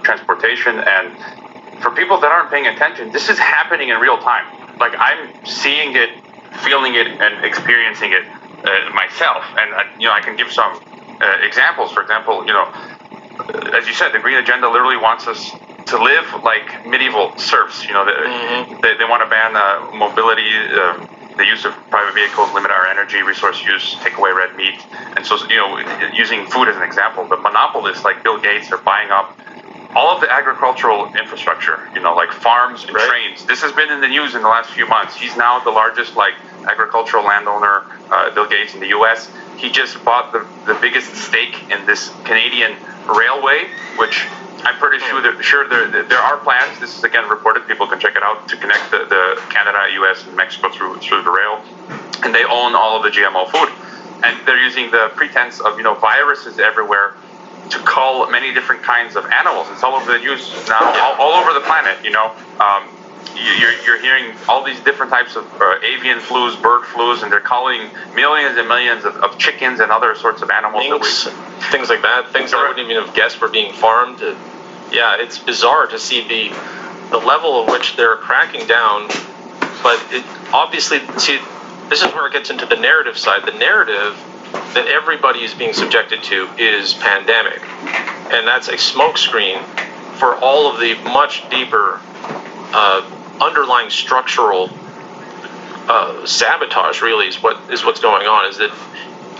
transportation, and for people that aren't paying attention, this is happening in real time. Like, I'm seeing it, feeling it, and experiencing it myself. And I can give some examples. For example, as you said, the green agenda literally wants us to live like medieval serfs. They want to ban mobility. The use of private vehicles, limit our energy resource use, take away red meat. And so, using food as an example, the monopolists like Bill Gates are buying up all of the agricultural infrastructure, like farms and trains. This has been in the news in the last few months. He's now the largest agricultural landowner, Bill Gates, in the U.S. He just bought the biggest stake in this Canadian railway, which I'm pretty sure there are plans. This is again reported. People can check it out, to connect the Canada, U.S., and Mexico through the rail, and they own all of the GMO food, and they're using the pretense of viruses everywhere to cull many different kinds of animals. It's all over the news now, all over the planet. you're hearing all these different types of avian flus, bird flus, and they're calling millions and millions of chickens and other sorts of animals. Minks, things like that, things that I wouldn't even have guessed were being farmed. Yeah, it's bizarre to see the level of which they're cracking down. But it obviously, see, this is where it gets into the narrative side. The narrative that everybody is being subjected to is pandemic. And that's a smokescreen for all of the much deeper underlying structural sabotage, really, is what's going on. Is that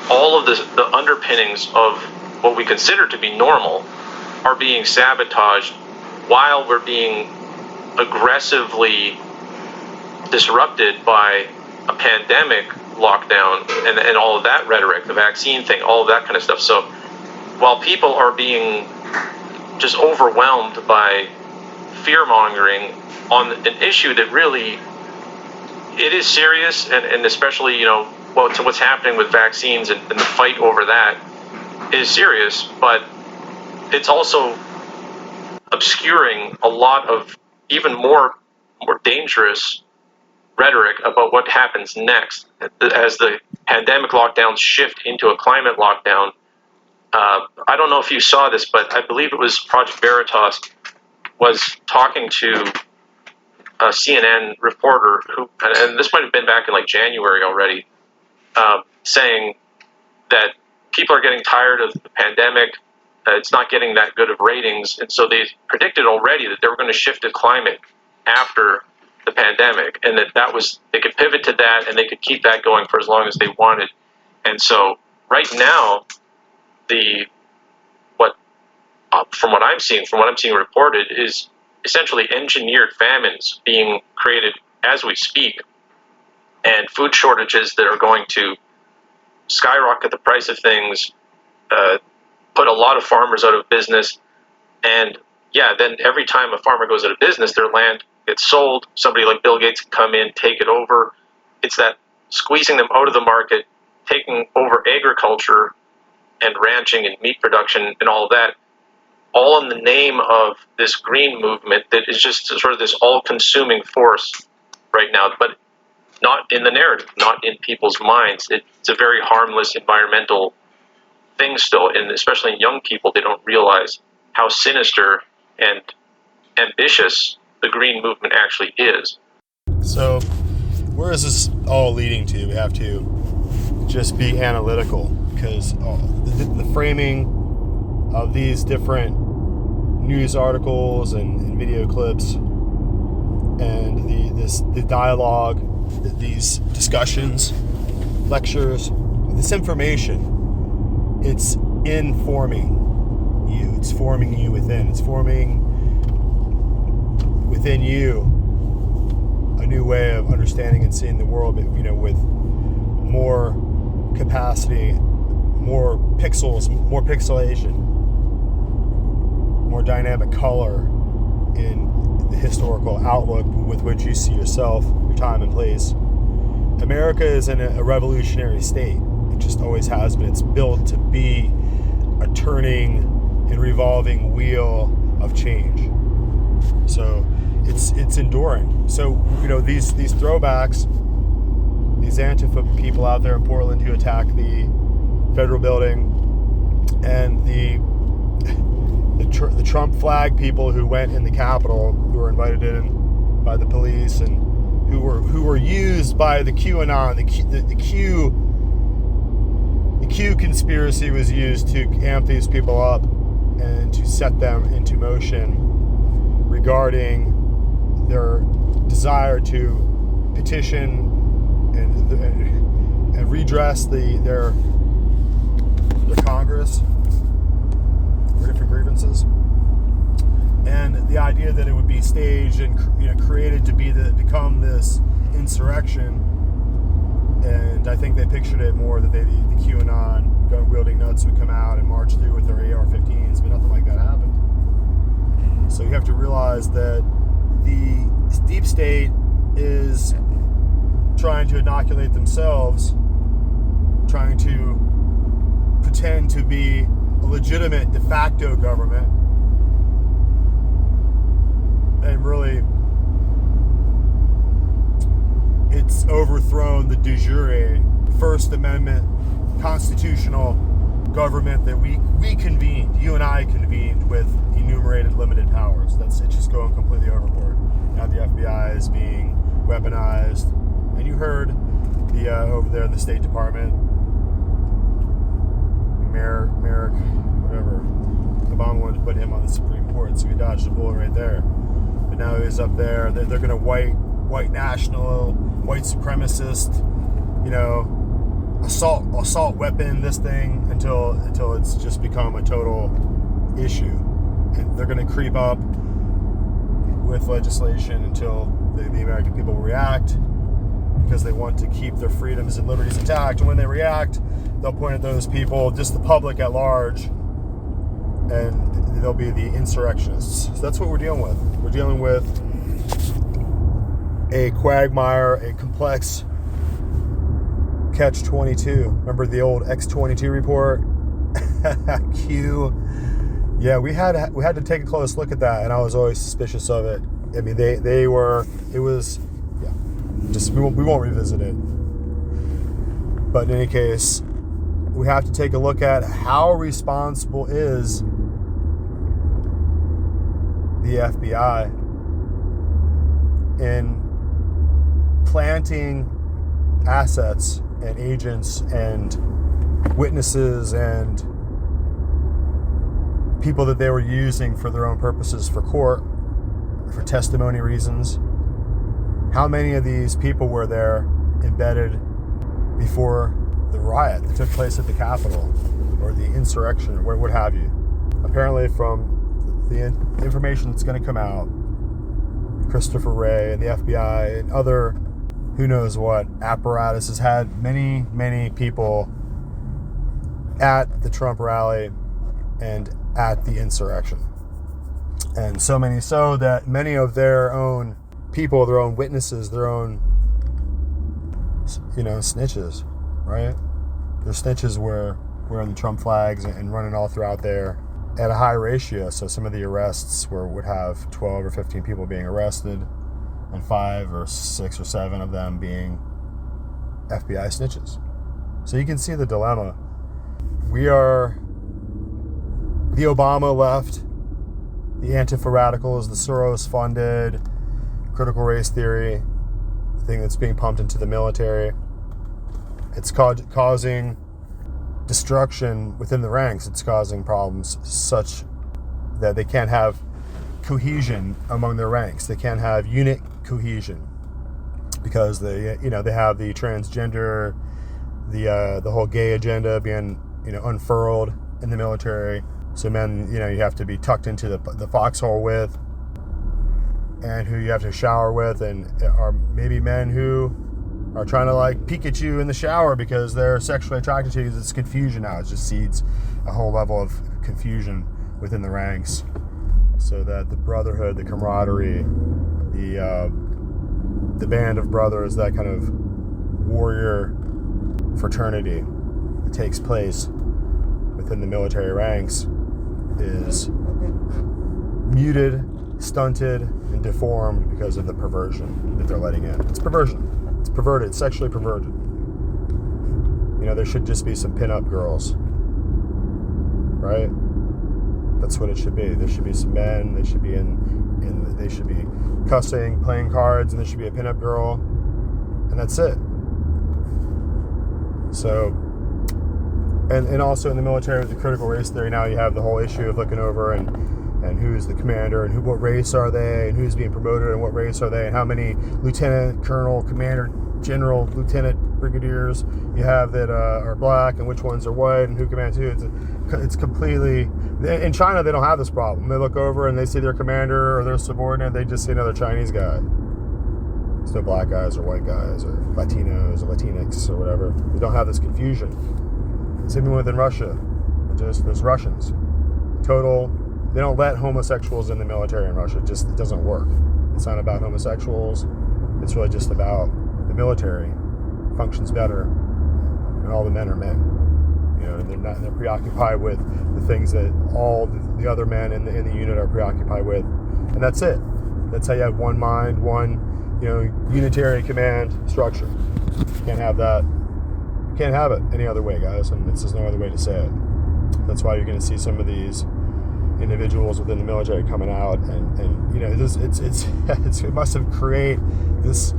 all of the underpinnings of what we consider to be normal are being sabotaged while we're being aggressively disrupted by a pandemic lockdown and all of that rhetoric, the vaccine thing, all of that kind of stuff. So while people are being just overwhelmed by fear-mongering on an issue that really, it is serious, and especially, to what's happening with vaccines and the fight over that is serious, but it's also obscuring a lot of even more dangerous rhetoric about what happens next as the pandemic lockdowns shift into a climate lockdown. I don't know if you saw this, but I believe it was Project Veritas was talking to a CNN reporter who, and this might have been back in like January already, saying that people are getting tired of the pandemic. It's not getting that good of ratings, and so they predicted already that they were going to shift to climate after the pandemic, and that was, they could pivot to that and they could keep that going for as long as they wanted. And so right now, from what I'm seeing reported, is essentially engineered famines being created as we speak, and food shortages that are going to skyrocket the price of things, put a lot of farmers out of business, and then every time a farmer goes out of business, their land gets sold. Somebody like Bill Gates can come in, take it over. It's that squeezing them out of the market, taking over agriculture and ranching and meat production and all of that, all in the name of this green movement that is just sort of this all-consuming force right now, but not in the narrative, not in people's minds. It's a very harmless environmental thing still, and especially in young people, they don't realize how sinister and ambitious the green movement actually is. So, where is this all leading to? We have to just be analytical, because the framing of these different news articles and video clips and the dialogue, these discussions, lectures, this information, it's informing you. It's forming you within. It's forming within you a new way of understanding and seeing the world, with more capacity, more pixels, more pixelation, more dynamic color in the historical outlook with which you see yourself, your time and place. America is in a revolutionary state. It just always has been. It's built to be a turning and revolving wheel of change. So it's enduring. So these throwbacks, these Antifa people out there in Portland who attacked the federal building, and the Trump flag people who went in the Capitol, who were invited in by the police, and who were used by the QAnon, the Q conspiracy was used to amp these people up and to set them into motion regarding their desire to petition and redress their Congress for different grievances, and the idea that it would be staged and created to become this insurrection. And I think they pictured it more that the QAnon gun-wielding nuts would come out and march through with their AR-15s, but nothing like that happened. So you have to realize that the deep state is trying to inoculate themselves, trying to pretend to be a legitimate de facto government, and really overthrown the de jure First Amendment constitutional government that we convened, you and I convened with enumerated limited powers. It's just going completely overboard. Now the FBI is being weaponized. And you heard the over there in the State Department, Merrick, whatever, Obama wanted to put him on the Supreme Court, so he dodged a bullet right there. But now he's up there. They're going to white national, white supremacist, assault weapon this thing until it's just become a total issue. And they're going to creep up with legislation until the American people react, because they want to keep their freedoms and liberties intact. And when they react, they'll point at those people, just the public at large, and they'll be the insurrectionists. So that's what we're dealing with. We're dealing with a quagmire, a complex catch-22. Remember the old X-22 report? Q. Yeah, we had to take a close look at that, and I was always suspicious of it. I mean, we won't revisit it. But in any case, we have to take a look at how responsible is the FBI in planting assets and agents and witnesses and people that they were using for their own purposes, for court, for testimony reasons. How many of these people were there embedded before the riot that took place at the Capitol, or the insurrection, or what have you? Apparently, from the information that's going to come out, Christopher Wray and the FBI and other who knows what apparatus has had many, many people at the Trump rally and at the insurrection. And so many so that many of their own people, their own witnesses, their own, snitches, right? Their snitches were wearing the Trump flags and running all throughout there at a high ratio. So some of the arrests would have 12 or 15 people being arrested, and 5 or 6 or 7 of them being FBI snitches. So you can see the dilemma. We are the Obama left, the Antifa radicals, the Soros-funded critical race theory, the thing that's being pumped into the military. It's causing destruction within the ranks. It's causing problems such that they can't have cohesion among their ranks. They can't have unit cohesion because they have the transgender, the whole gay agenda being unfurled in the military. So men, you have to be tucked into the foxhole with, and who you have to shower with, and are maybe men who are trying to peek at you in the shower because they're sexually attracted to you. It's confusion now. It just seeds a whole level of confusion within the ranks, so that the brotherhood, the camaraderie, the band of brothers, that kind of warrior fraternity that takes place within the military ranks is muted, stunted, and deformed because of the perversion that they're letting in. It's perversion. It's perverted. It's sexually perverted. There should just be some pinup girls, right? That's what it should be. There should be some men. They should be they should be cussing, playing cards, and there should be a pinup girl, and that's it. So, and also in the military with the critical race theory, now you have the whole issue of looking over and who's the commander and what race are they and who's being promoted and what race are they and how many lieutenant, colonel, commander, general, lieutenant, brigadiers you have that are black and which ones are white and who commands who. It's completely... In China, they don't have this problem. They look over and they see their commander or their subordinate, they just see another Chinese guy. There's no black guys or white guys or Latinos or Latinx or whatever. They don't have this confusion. Same within Russia. There's Russians. They don't let homosexuals in the military in Russia. It doesn't work. It's not about homosexuals. It's really just about the military functions better when all the men are men. They're preoccupied with the things that all the other men in the unit are preoccupied with, and that's it. That's how you have one mind, one unitary command structure. You can't have that. You can't have it any other way, guys. And there's no other way to say it. That's why you're going to see some of these individuals within the military coming out, and you know, it must have created this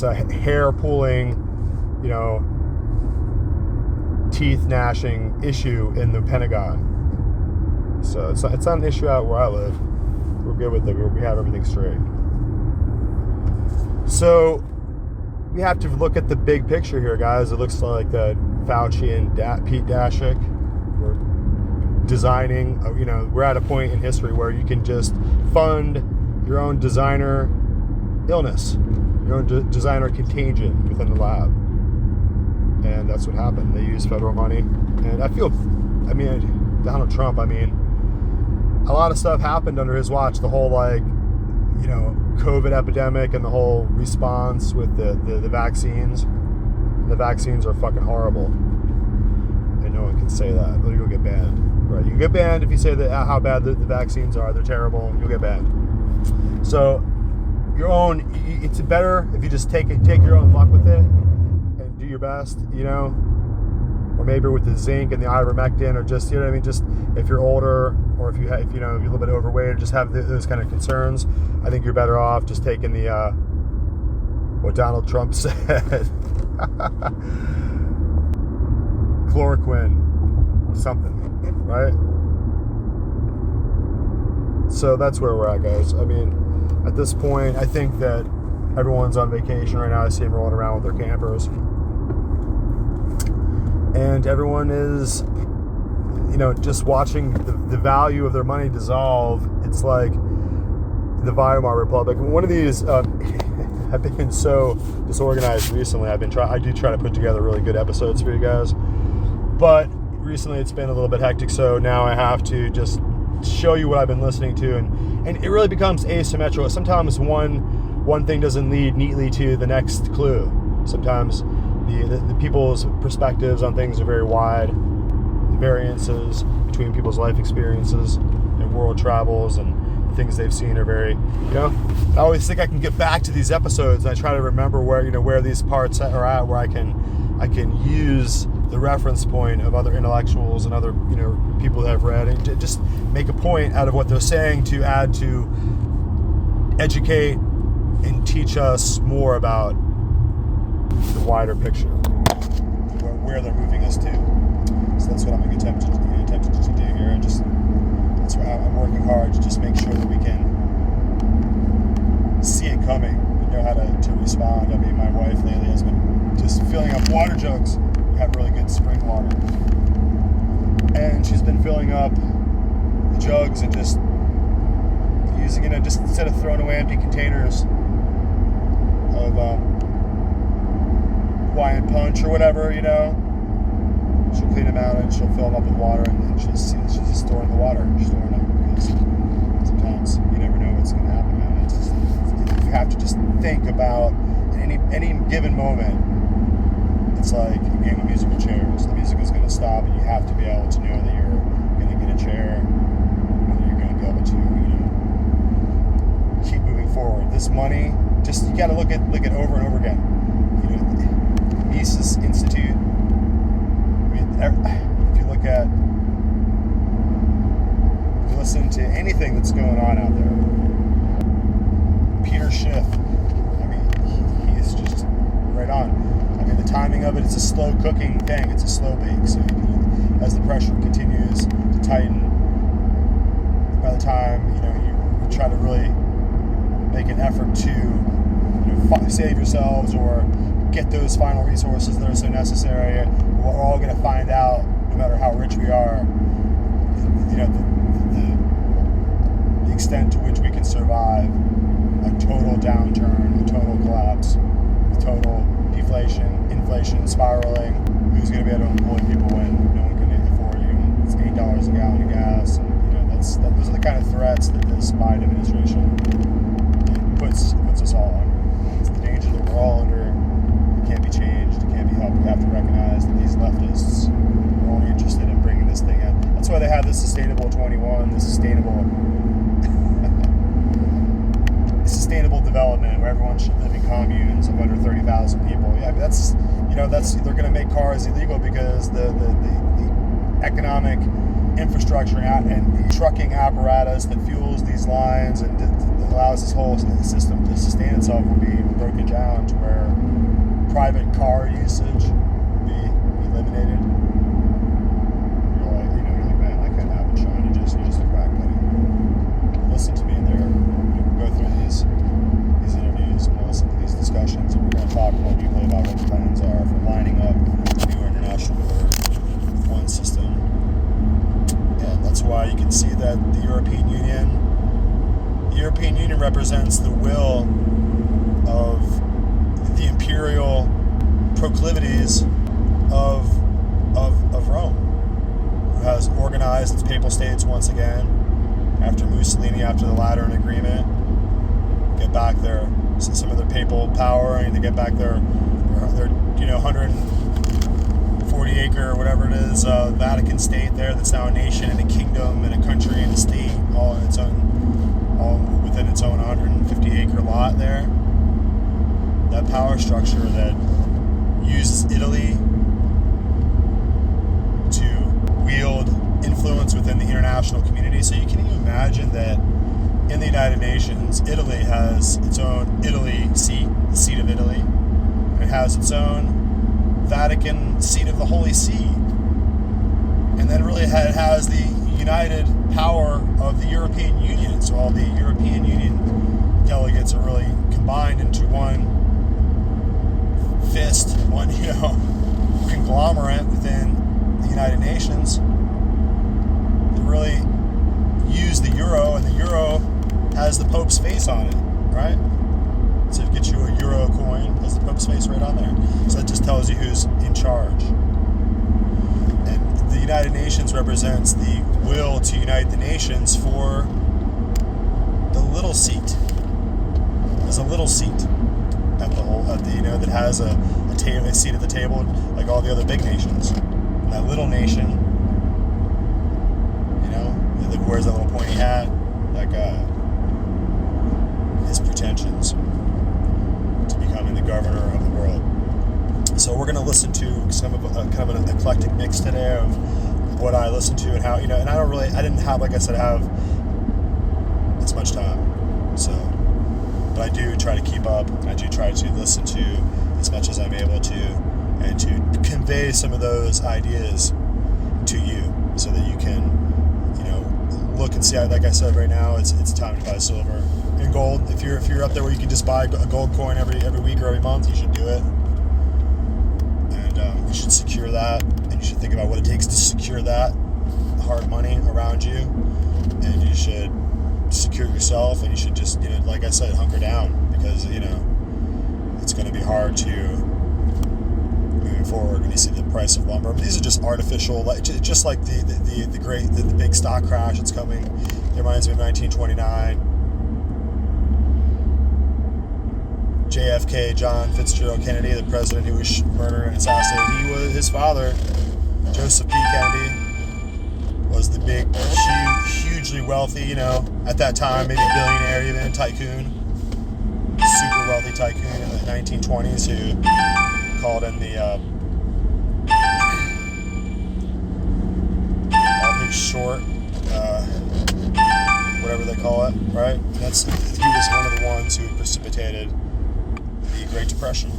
hair pulling, you know, teeth gnashing issue in the Pentagon. So it's not an issue out where I live. We're good with it. We have everything straight. So we have to look at the big picture here, guys. It looks like that Fauci and Pete Daszak were designing, you know, we're at a point in history where you can just fund your own designer illness, your own designer contagion within the lab. And that's what happened. They used federal money. And Donald Trump, a lot of stuff happened under his watch. The whole, like, you know, COVID epidemic and the whole response with the vaccines. The vaccines are fucking horrible. And no one can say that. You'll get banned. Right? You get banned if you say that how bad the vaccines are. They're terrible. You'll get banned. So your own, it's better if you just take your own luck with it and do your best, you know, or maybe with the zinc and the ivermectin, or just, you know what I mean, just if you're older, or if you're a little bit overweight, or just have those kind of concerns, I think you're better off just taking the what Donald Trump said, chloroquine, something, right? So that's where we're at, guys. I mean, at this point, I think that everyone's on vacation right now. I see them rolling around with their campers. And everyone is, you know, just watching the value of their money dissolve. It's like the Weimar Republic. One of these, I've been so disorganized recently. I do try to put together really good episodes for you guys. But recently it's been a little bit hectic, so now I have to just show you what I've been listening to, and it really becomes asymmetrical. Sometimes one thing doesn't lead neatly to the next clue. Sometimes the people's perspectives on things are very wide. The variances between people's life experiences and world travels and the things they've seen are very, you know, I always think I can get back to these episodes, and I try to remember where these parts are at, where I can use the reference point of other intellectuals and other, you know, people that I've read, and just make a point out of what they're saying to add to educate and teach us more about the wider picture, where they're moving us to. So that's what I'm going to attempt to do here, and that's why I'm working hard to just make sure that we can see it coming, and know how to respond. I mean, my wife lately has been just filling up water jugs. We have really good spring water, and she's been filling up the jugs and just using, you know, just instead of throwing away empty containers of Hawaiian punch or whatever, you know, she'll clean them out and she'll fill them up with water, and she's just storing the water. She's storing them because sometimes you never know what's going to happen, man. It's just, you have to just think about any given moment. It's like a game of musical chairs. The music is going to stop, and you have to be able to know that you're going to get a chair, and you're going to be able to, you know, keep moving forward. This money, just, you got to look at over and over again. You know, Mises Institute. I mean, if you listen to anything that's going on out there, Peter Schiff, I mean, he's just right on. I mean, the timing of it is a slow cooking thing. It's a slow bake. So as the pressure continues to tighten, by the time, you know, you try to really make an effort to, you know, save yourselves or get those final resources that are so necessary, we're all going to find out, no matter how rich we are, you know, the extent to which we can survive a total downturn, a total collapse, a total deflation, inflation spiraling. Who's going to be able to employ people when no one can afford you, and it's $8 a gallon of gas, and you know, those are the kind of threats that this Biden administration puts us all under. It's the danger that we're all under. It can't be changed. It can't be helped. We have to recognize that these leftists are only interested in bringing this thing in. That's why they have this Sustainable 21, this sustainable development, where everyone should live in communes, and of under 30,000 people. Yeah, that's they're going to make cars illegal because the economic infrastructure and trucking apparatus that fuels these lines and allows this whole system to sustain itself will be broken down to where private car usage will be eliminated. You're like, man, that couldn't happen, Sean. You're just a crack buddy. Listen to me there. We'll go through these interviews and we'll listen to these discussions, and we're going to talk more deeply about what the plans are for lining up a new international order with one system. And that's why you can see that the European Union represents the will of the imperial proclivities of Rome, who has organized its papal states once again after Mussolini, after the Lateran Agreement, get back some of their papal power, and to get back their 140 acre or whatever it is Vatican state there that's now a nation and a kingdom and a country and a state all within its own 150 acre lot there. That power structure that uses Italy to wield influence within the international community. So can you imagine that in the United Nations, Italy has its own Italy seat, the seat of Italy. It has its own Vatican seat of the Holy See. And then really it has the united power of the European Union. So all the European Union delegates are really combined into one fist, one conglomerate within the United Nations. They really use the euro, and the euro has the Pope's face on it, right? So if you get you a euro coin, it has the Pope's face right on there. So that just tells you who's in charge. And the United Nations represents the will to unite the nations for the little seat. There's a little seat that has a seat at the table like all the other big nations. And that little nation, that wears that little pointy hat, that guy, his pretensions to becoming the governor of the world. So we're going to listen to some of kind of an eclectic mix today of what I listen to and how, and I didn't have, like I said, have as much time. So, but I do try to keep up. I do try to listen to as much as I'm able to, and to convey some of those ideas to you so that you can, look and see. Like I said, right now it's time to buy silver and gold. If you're up there where you can just buy a gold coin every week or every month, you should do it. And you should secure that, and you should think about what it takes to secure that hard money around you, and you should secure yourself, and you should just, like I said, hunker down, because it's going to be hard to moving forward when you see the price of lumber. But these are just artificial, just like the big stock crash that's coming. It reminds me of 1929. JFK, John Fitzgerald Kennedy, the president who was murdered and assassinated. His father, Joseph P. Kennedy, was the big, hugely wealthy, at that time, maybe billionaire, even tycoon, super wealthy tycoon in the 1920s who called in the all big short, whatever they call it, right? He was one of the ones who precipitated the Great Depression.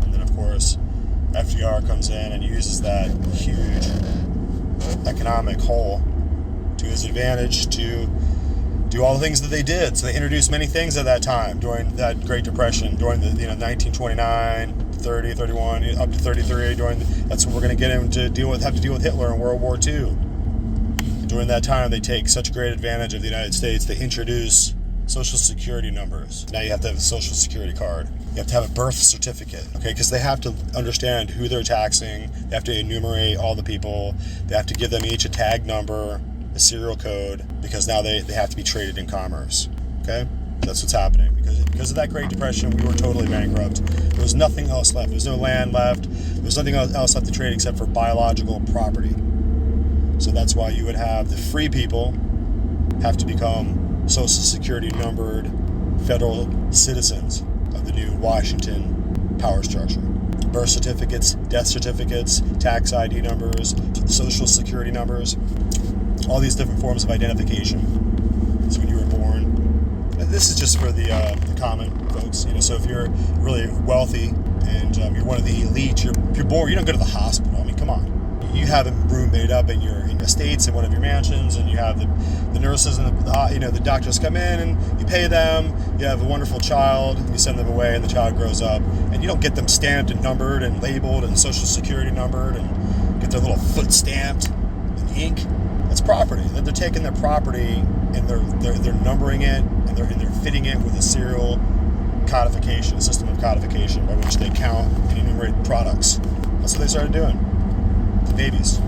And then, of course, FDR comes in and uses that huge economic hole to his advantage to do all the things that they did. So they introduced many things at that time during that Great Depression, during the 1929, 30, 31, up to 33. That's when we're going to get him to have to deal with Hitler in World War II. And during that time, they take such great advantage of the United States. They introduce Social Security numbers. Now you have to have a Social Security card. You have to have a birth certificate, okay? Because they have to understand who they're taxing. They have to enumerate all the people. They have to give them each a tag number, a serial code, because now they have to be traded in commerce, okay? That's what's happening. Because of that Great Depression, we were totally bankrupt. There was nothing else left. There was no land left. There was nothing else left to trade except for biological property. So that's why you would have the free people have to become Social Security numbered federal citizens of the new Washington power structure. Birth certificates, death certificates, tax ID numbers, social security numbers, all these different forms of identification. So when you were born, this is just for the common folks, so if you're really wealthy and you're one of the elite, you're born, you don't go to the hospital. I mean, come on. You have a room made up in your estates in one of your mansions, and you have the nurses and the doctors come in and you pay them. You have a wonderful child, and you send them away, and the child grows up, and you don't get them stamped and numbered and labeled and social security numbered and get their little foot stamped in ink. That's property. They're taking their property and they're numbering it and they're fitting it with a serial codification, a system of codification by which they count and enumerate products. That's what they started doing. The babies.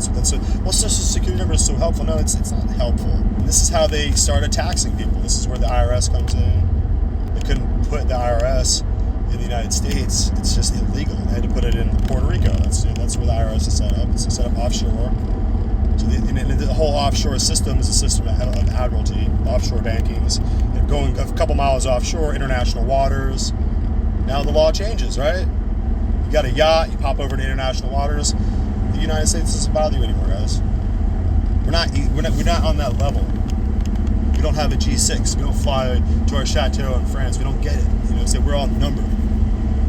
Social security number is so helpful. No, it's not helpful. And this is how they started taxing people. This is where the IRS comes in. They couldn't put the IRS in the United States. It's just illegal. They had to put it in Puerto Rico. That's where the IRS is set up. It's set up offshore. So the whole offshore system is a system of admiralty, offshore bankings. They're going a couple miles offshore, international waters. Now the law changes, right? You got a yacht, you pop over to international waters. The United States doesn't bother you anymore, guys. We're not on that level. We don't have a G6. We don't fly to our chateau in France. We don't get it. So we're all numbered.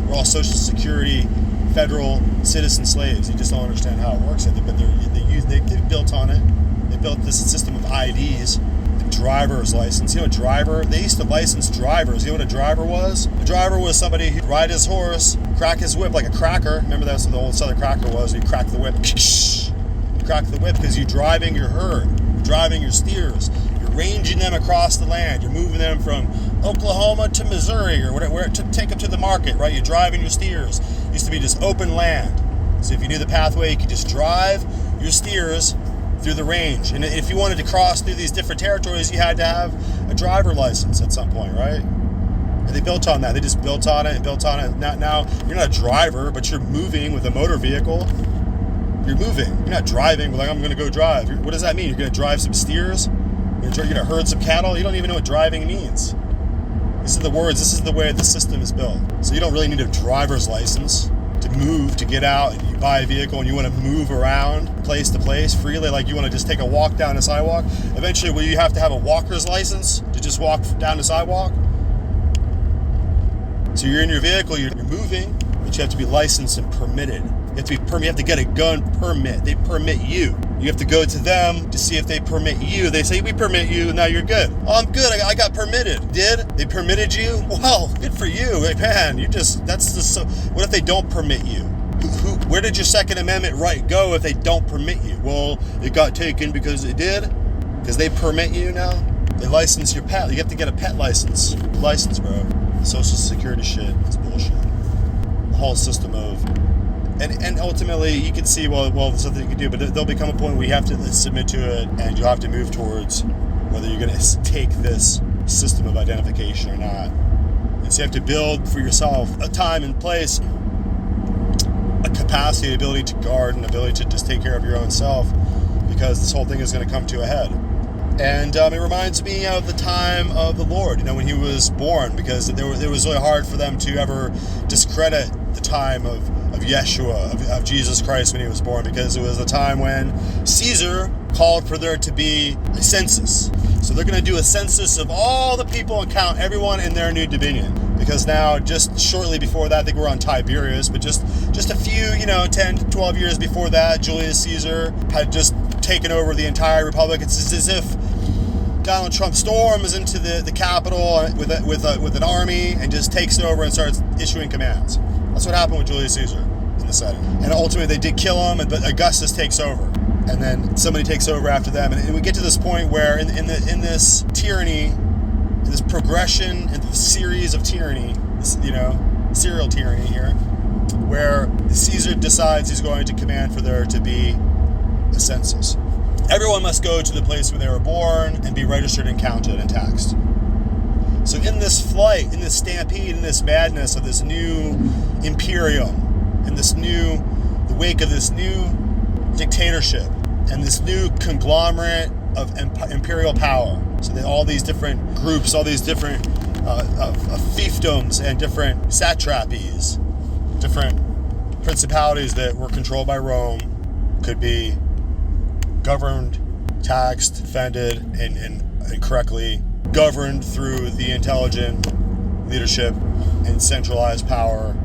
We're all Social Security, federal citizen slaves. You just don't understand how it works. They've built on it. They built this system of IDs, the driver's license. A driver, they used to license drivers. You know what a driver was? A driver was somebody who'd ride his horse, crack his whip like a cracker. Remember that's what the old Southern cracker was. You crack the whip. You crack the whip because you're driving your herd. You're driving your steers. You're ranging them across the land. You're moving them from Oklahoma to Missouri or whatever to take them to the market, right? You're driving your steers. It used to be just open land. So if you knew the pathway, you could just drive your steers through the range. And if you wanted to cross through these different territories, you had to have a driver license at some point, right? And they built on that. They just built on it and built on it. Now you're not a driver, but you're moving with a motor vehicle. You're moving. You're not driving, like I'm going to go drive. What does that mean? You're going to drive some steers? You're going to herd some cattle? You don't even know what driving means. These are the words. This is the way the system is built. So you don't really need a driver's license to move, to get out, and you buy a vehicle and you want to move around place to place freely, like you want to just take a walk down a sidewalk. Eventually, will you have to have a walker's license to just walk down the sidewalk? So you're in your vehicle, you're moving, but you have to be licensed and permitted. You have to get a gun permit. They permit you. You have to go to them to see if they permit you. They say, we permit you, now you're good. Oh, I'm good, I got permitted. Did? They permitted you? Well, good for you. Like, man, what if they don't permit you? Where did your Second Amendment right go if they don't permit you? Well, it got taken because it did? Because they permit you now? They license your pet. You have to get a pet license. License, bro. Social Security shit is bullshit. The whole system of... And ultimately, you can see, well, there's something you can do, but there'll become a point where you have to submit to it, and you'll have to move towards whether you're going to take this system of identification or not. And so you have to build for yourself a time and place, a capacity, ability to guard, an ability to just take care of your own self, because this whole thing is going to come to a head. And it reminds me of the time of the Lord, when he was born, because it was really hard for them to ever discredit the time of Yeshua, of Jesus Christ when he was born, because it was a time when Caesar called for there to be a census. So they're going to do a census of all the people and count everyone in their new dominion. Because now, just shortly before that, I think we're on Tiberius, but just a few, 10 to 12 years before that, Julius Caesar had just taken over the entire republic. It's as if Donald Trump storms into the Capitol with an army and just takes it over and starts issuing commands. That's what happened with Julius Caesar in the setting. And ultimately they did kill him, but Augustus takes over. And then somebody takes over after them. And we get to this point where in this tyranny, in this progression, in the series of tyranny, serial tyranny here, where Caesar decides he's going to command for there to be a census. Everyone must go to the place where they were born and be registered and counted and taxed. So in this flight, in this stampede, in this madness of this new imperium, in the wake of this new dictatorship, and this new conglomerate of imperial power, so that all these different groups, all these different fiefdoms and different satrapies, different principalities that were controlled by Rome, could be governed, taxed, defended, and correctly governed through the intelligent leadership and centralized power,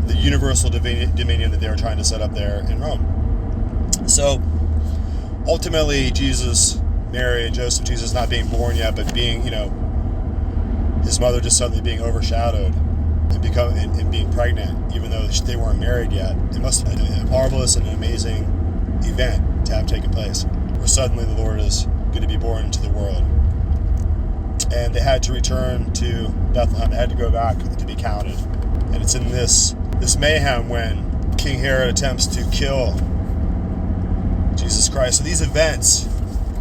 the universal dominion that they were trying to set up there in Rome. So ultimately, Jesus, Mary, and Joseph, Jesus not being born yet, but being, his mother just suddenly being overshadowed and being pregnant, even though they weren't married yet. It must have been a marvelous and an amazing event to have taken place, where suddenly the Lord is going to be born into the world. And they had to return to Bethlehem. They had to go back to be counted. And it's in this mayhem when King Herod attempts to kill Jesus Christ. So these events,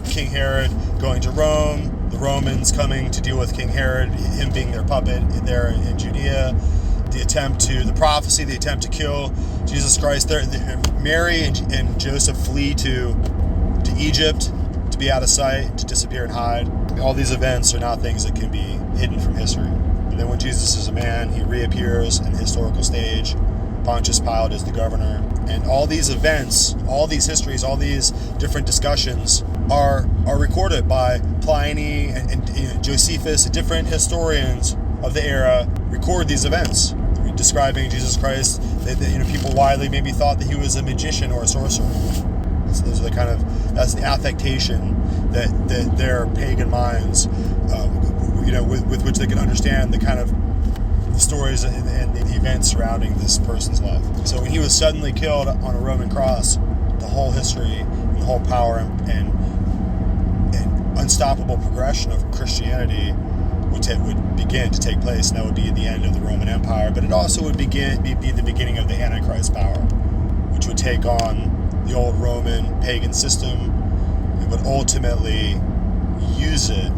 King Herod going to Rome, the Romans coming to deal with King Herod, him being their puppet there in Judea, the prophecy, the attempt to kill Jesus Christ. Mary and Joseph flee to Egypt to be out of sight, to disappear and hide. All these events are not things that can be hidden from history. And then when Jesus is a man, he reappears in the historical stage. Pontius Pilate is the governor. And all these events, all these histories, all these different discussions are recorded by Pliny and Josephus, different historians of the era record these events, describing Jesus Christ. People widely maybe thought that he was a magician or a sorcerer. So those are that's the affectation that their pagan minds, with which they can understand the kind of the stories and the events surrounding this person's life. So when he was suddenly killed on a Roman cross, the whole history and the whole power and unstoppable progression of Christianity would begin to take place, and that would be the end of the Roman Empire. But it also would be the beginning of the Antichrist power, which would take on the old Roman pagan system and would ultimately use it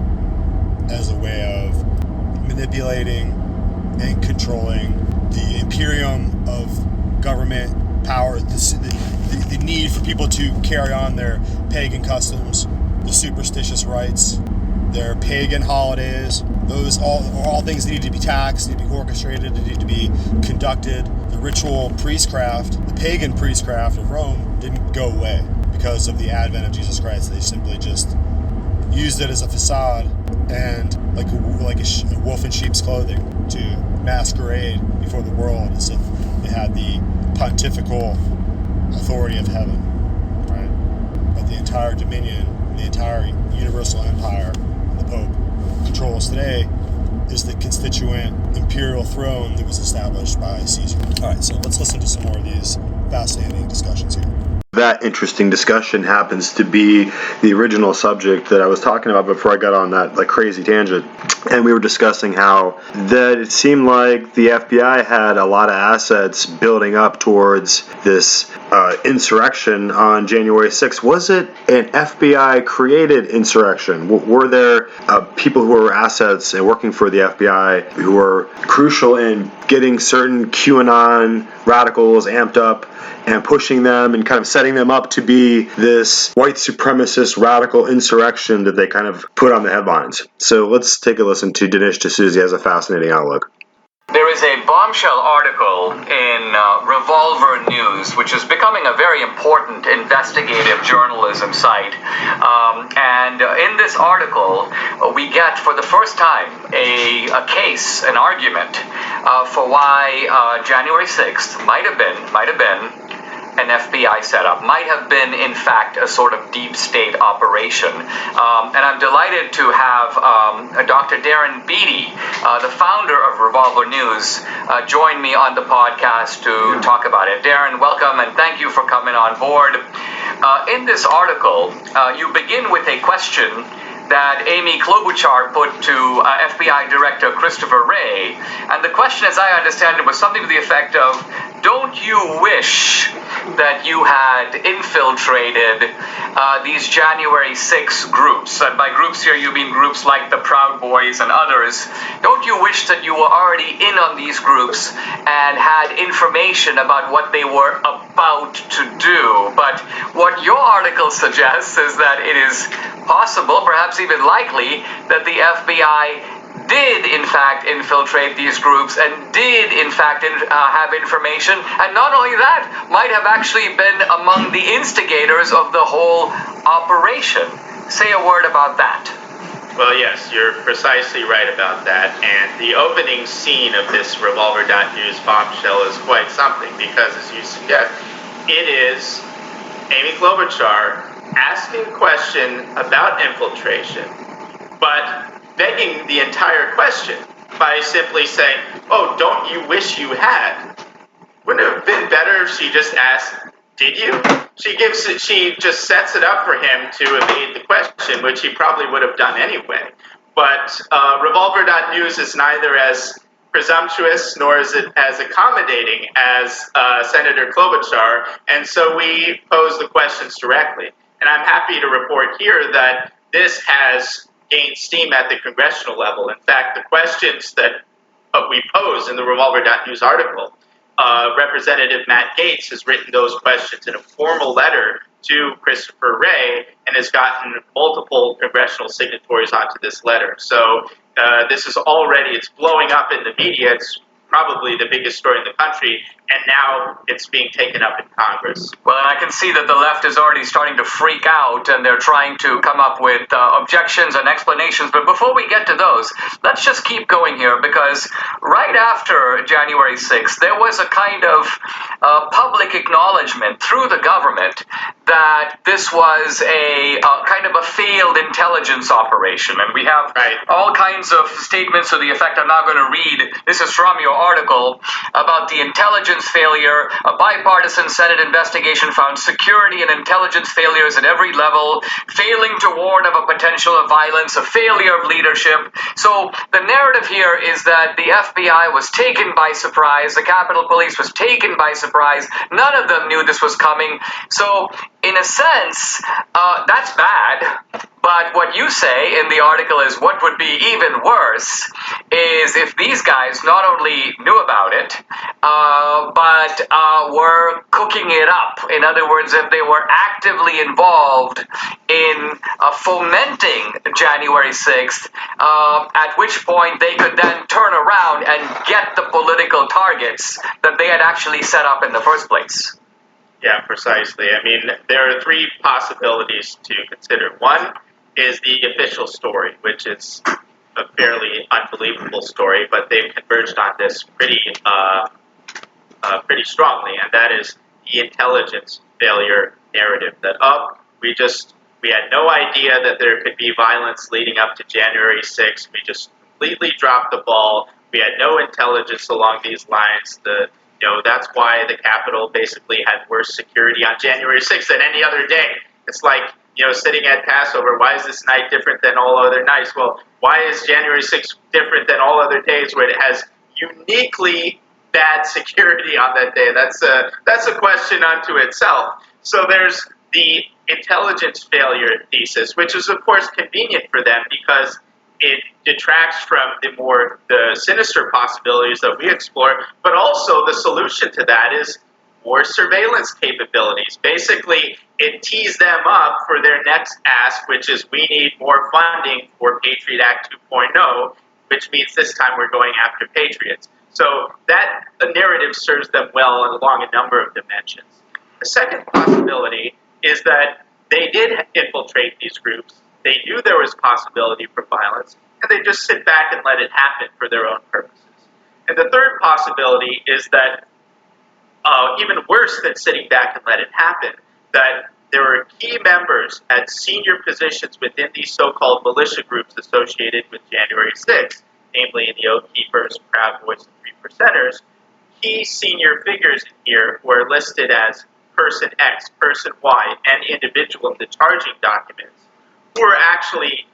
as a way of manipulating and controlling the imperium of government power, the need for people to carry on their pagan customs, the superstitious rites, their pagan holidays. Those are all things that need to be taxed, need to be orchestrated, need to be conducted. The ritual priestcraft, the pagan priestcraft of Rome didn't go away because of the advent of Jesus Christ. They simply just used it as a facade and like a wolf in sheep's clothing to masquerade before the world as if they had the pontifical authority of heaven, right? But the entire dominion, the entire universal empire the Pope controls today is the constituent imperial throne that was established by Caesar. All right, so let's listen to some more of these fascinating discussions here. That interesting discussion happens to be the original subject that I was talking about before I got on that crazy tangent. And we were discussing how that it seemed like the FBI had a lot of assets building up towards this insurrection on January 6th. Was it an FBI-created insurrection? Were there people who were assets and working for the FBI who were crucial in getting certain QAnon radicals amped up and pushing them and kind of setting them up to be this white supremacist radical insurrection that they kind of put on the headlines? So let's take a listen to Dinesh D'Souza. He has a fascinating outlook. There is a bombshell article in Revolver News, which is becoming a very important investigative journalism site. And in this article, we get for the first time a case, an argument for why January 6th might have been an FBI setup, might have been, in fact, a sort of deep state operation. And I'm delighted to have Dr. Darren Beattie, the founder of Revolver News, join me on the podcast to talk about it. Darren, welcome, and thank you for coming on board. In this article, you begin with a question that Amy Klobuchar put to FBI Director Christopher Wray. And the question, as I understand it, was something to the effect of, don't you wish that you had infiltrated these January 6 groups? And by groups here, you mean groups like the Proud Boys and others. Don't you wish that you were already in on these groups and had information about what they were about to do? But what your article suggests is that it is possible, perhaps even likely, that the FBI did in fact infiltrate these groups and did in fact have information, and not only that, might have actually been among the instigators of the whole operation. Say a word about that. Well, yes, you're precisely right about that, and the opening scene of this Revolver.News bombshell is quite something, because as you suggest, it is Amy Klobuchar asking a question about infiltration, but begging the entire question by simply saying, "Oh, don't you wish you had?" Wouldn't it have been better if she just asked, "Did you?" She just sets it up for him to evade the question, which he probably would have done anyway. But Revolver.News is neither as presumptuous nor is it as accommodating as Senator Klobuchar, and so we pose the questions directly. And I'm happy to report here that this has gained steam at the congressional level. In fact, the questions that we pose in the Revolver.News article, Representative Matt Gaetz has written those questions in a formal letter to Christopher Wray and has gotten multiple congressional signatories onto this letter. So this is already, it's blowing up in the media. It's probably the biggest story in the country, and now it's being taken up in Congress. Well, and I can see that the left is already starting to freak out, and they're trying to come up with objections and explanations. But before we get to those, let's just keep going here, because right after January 6th, there was a kind of public acknowledgement through the government that this was a kind of a failed intelligence operation. And we have all kinds of statements to the effect I'm not going to read. This is from your article about the intelligence failure. A bipartisan Senate investigation found security and intelligence failures at every level, failing to warn of a potential of violence, a failure of leadership. So the narrative here is that the FBI was taken by surprise, the Capitol Police was taken by surprise, none of them knew this was coming. So in a sense, that's bad. But what you say in the article is what would be even worse is if these guys not only knew about it, but were cooking it up. In other words, if they were actively involved in fomenting January 6th, at which point they could then turn around and get the political targets that they had actually set up in the first place. Yeah, precisely. I mean, there are three possibilities to consider. One is the official story, which is a fairly unbelievable story, but they've converged on this pretty strongly, and that is the intelligence failure narrative. That we had no idea that there could be violence leading up to January 6th. We just completely dropped the ball. We had no intelligence along these lines. That's why the Capitol basically had worse security on January 6th than any other day. It's like, sitting at Passover, why is this night different than all other nights? Well, why is January 6th different than all other days where it has uniquely bad security on that day? That's a question unto itself. So there's the intelligence failure thesis, which is, of course, convenient for them because it detracts from the sinister possibilities that we explore, but also the solution to that is more surveillance capabilities. Basically, it tees them up for their next ask, which is we need more funding for Patriot Act 2.0, which means this time we're going after patriots. So that narrative serves them well along a number of dimensions. The second possibility is that they did infiltrate these groups. They knew there was possibility for violence, and they just sit back and let it happen for their own purposes. And the third possibility is that, even worse than sitting back and let it happen, that there were key members at senior positions within these so-called militia groups associated with January 6th, namely the Oath Keepers, Proud Boys, and Three Percenters, key senior figures in here who are listed as person X, person Y, and individual in the charging documents, who are actually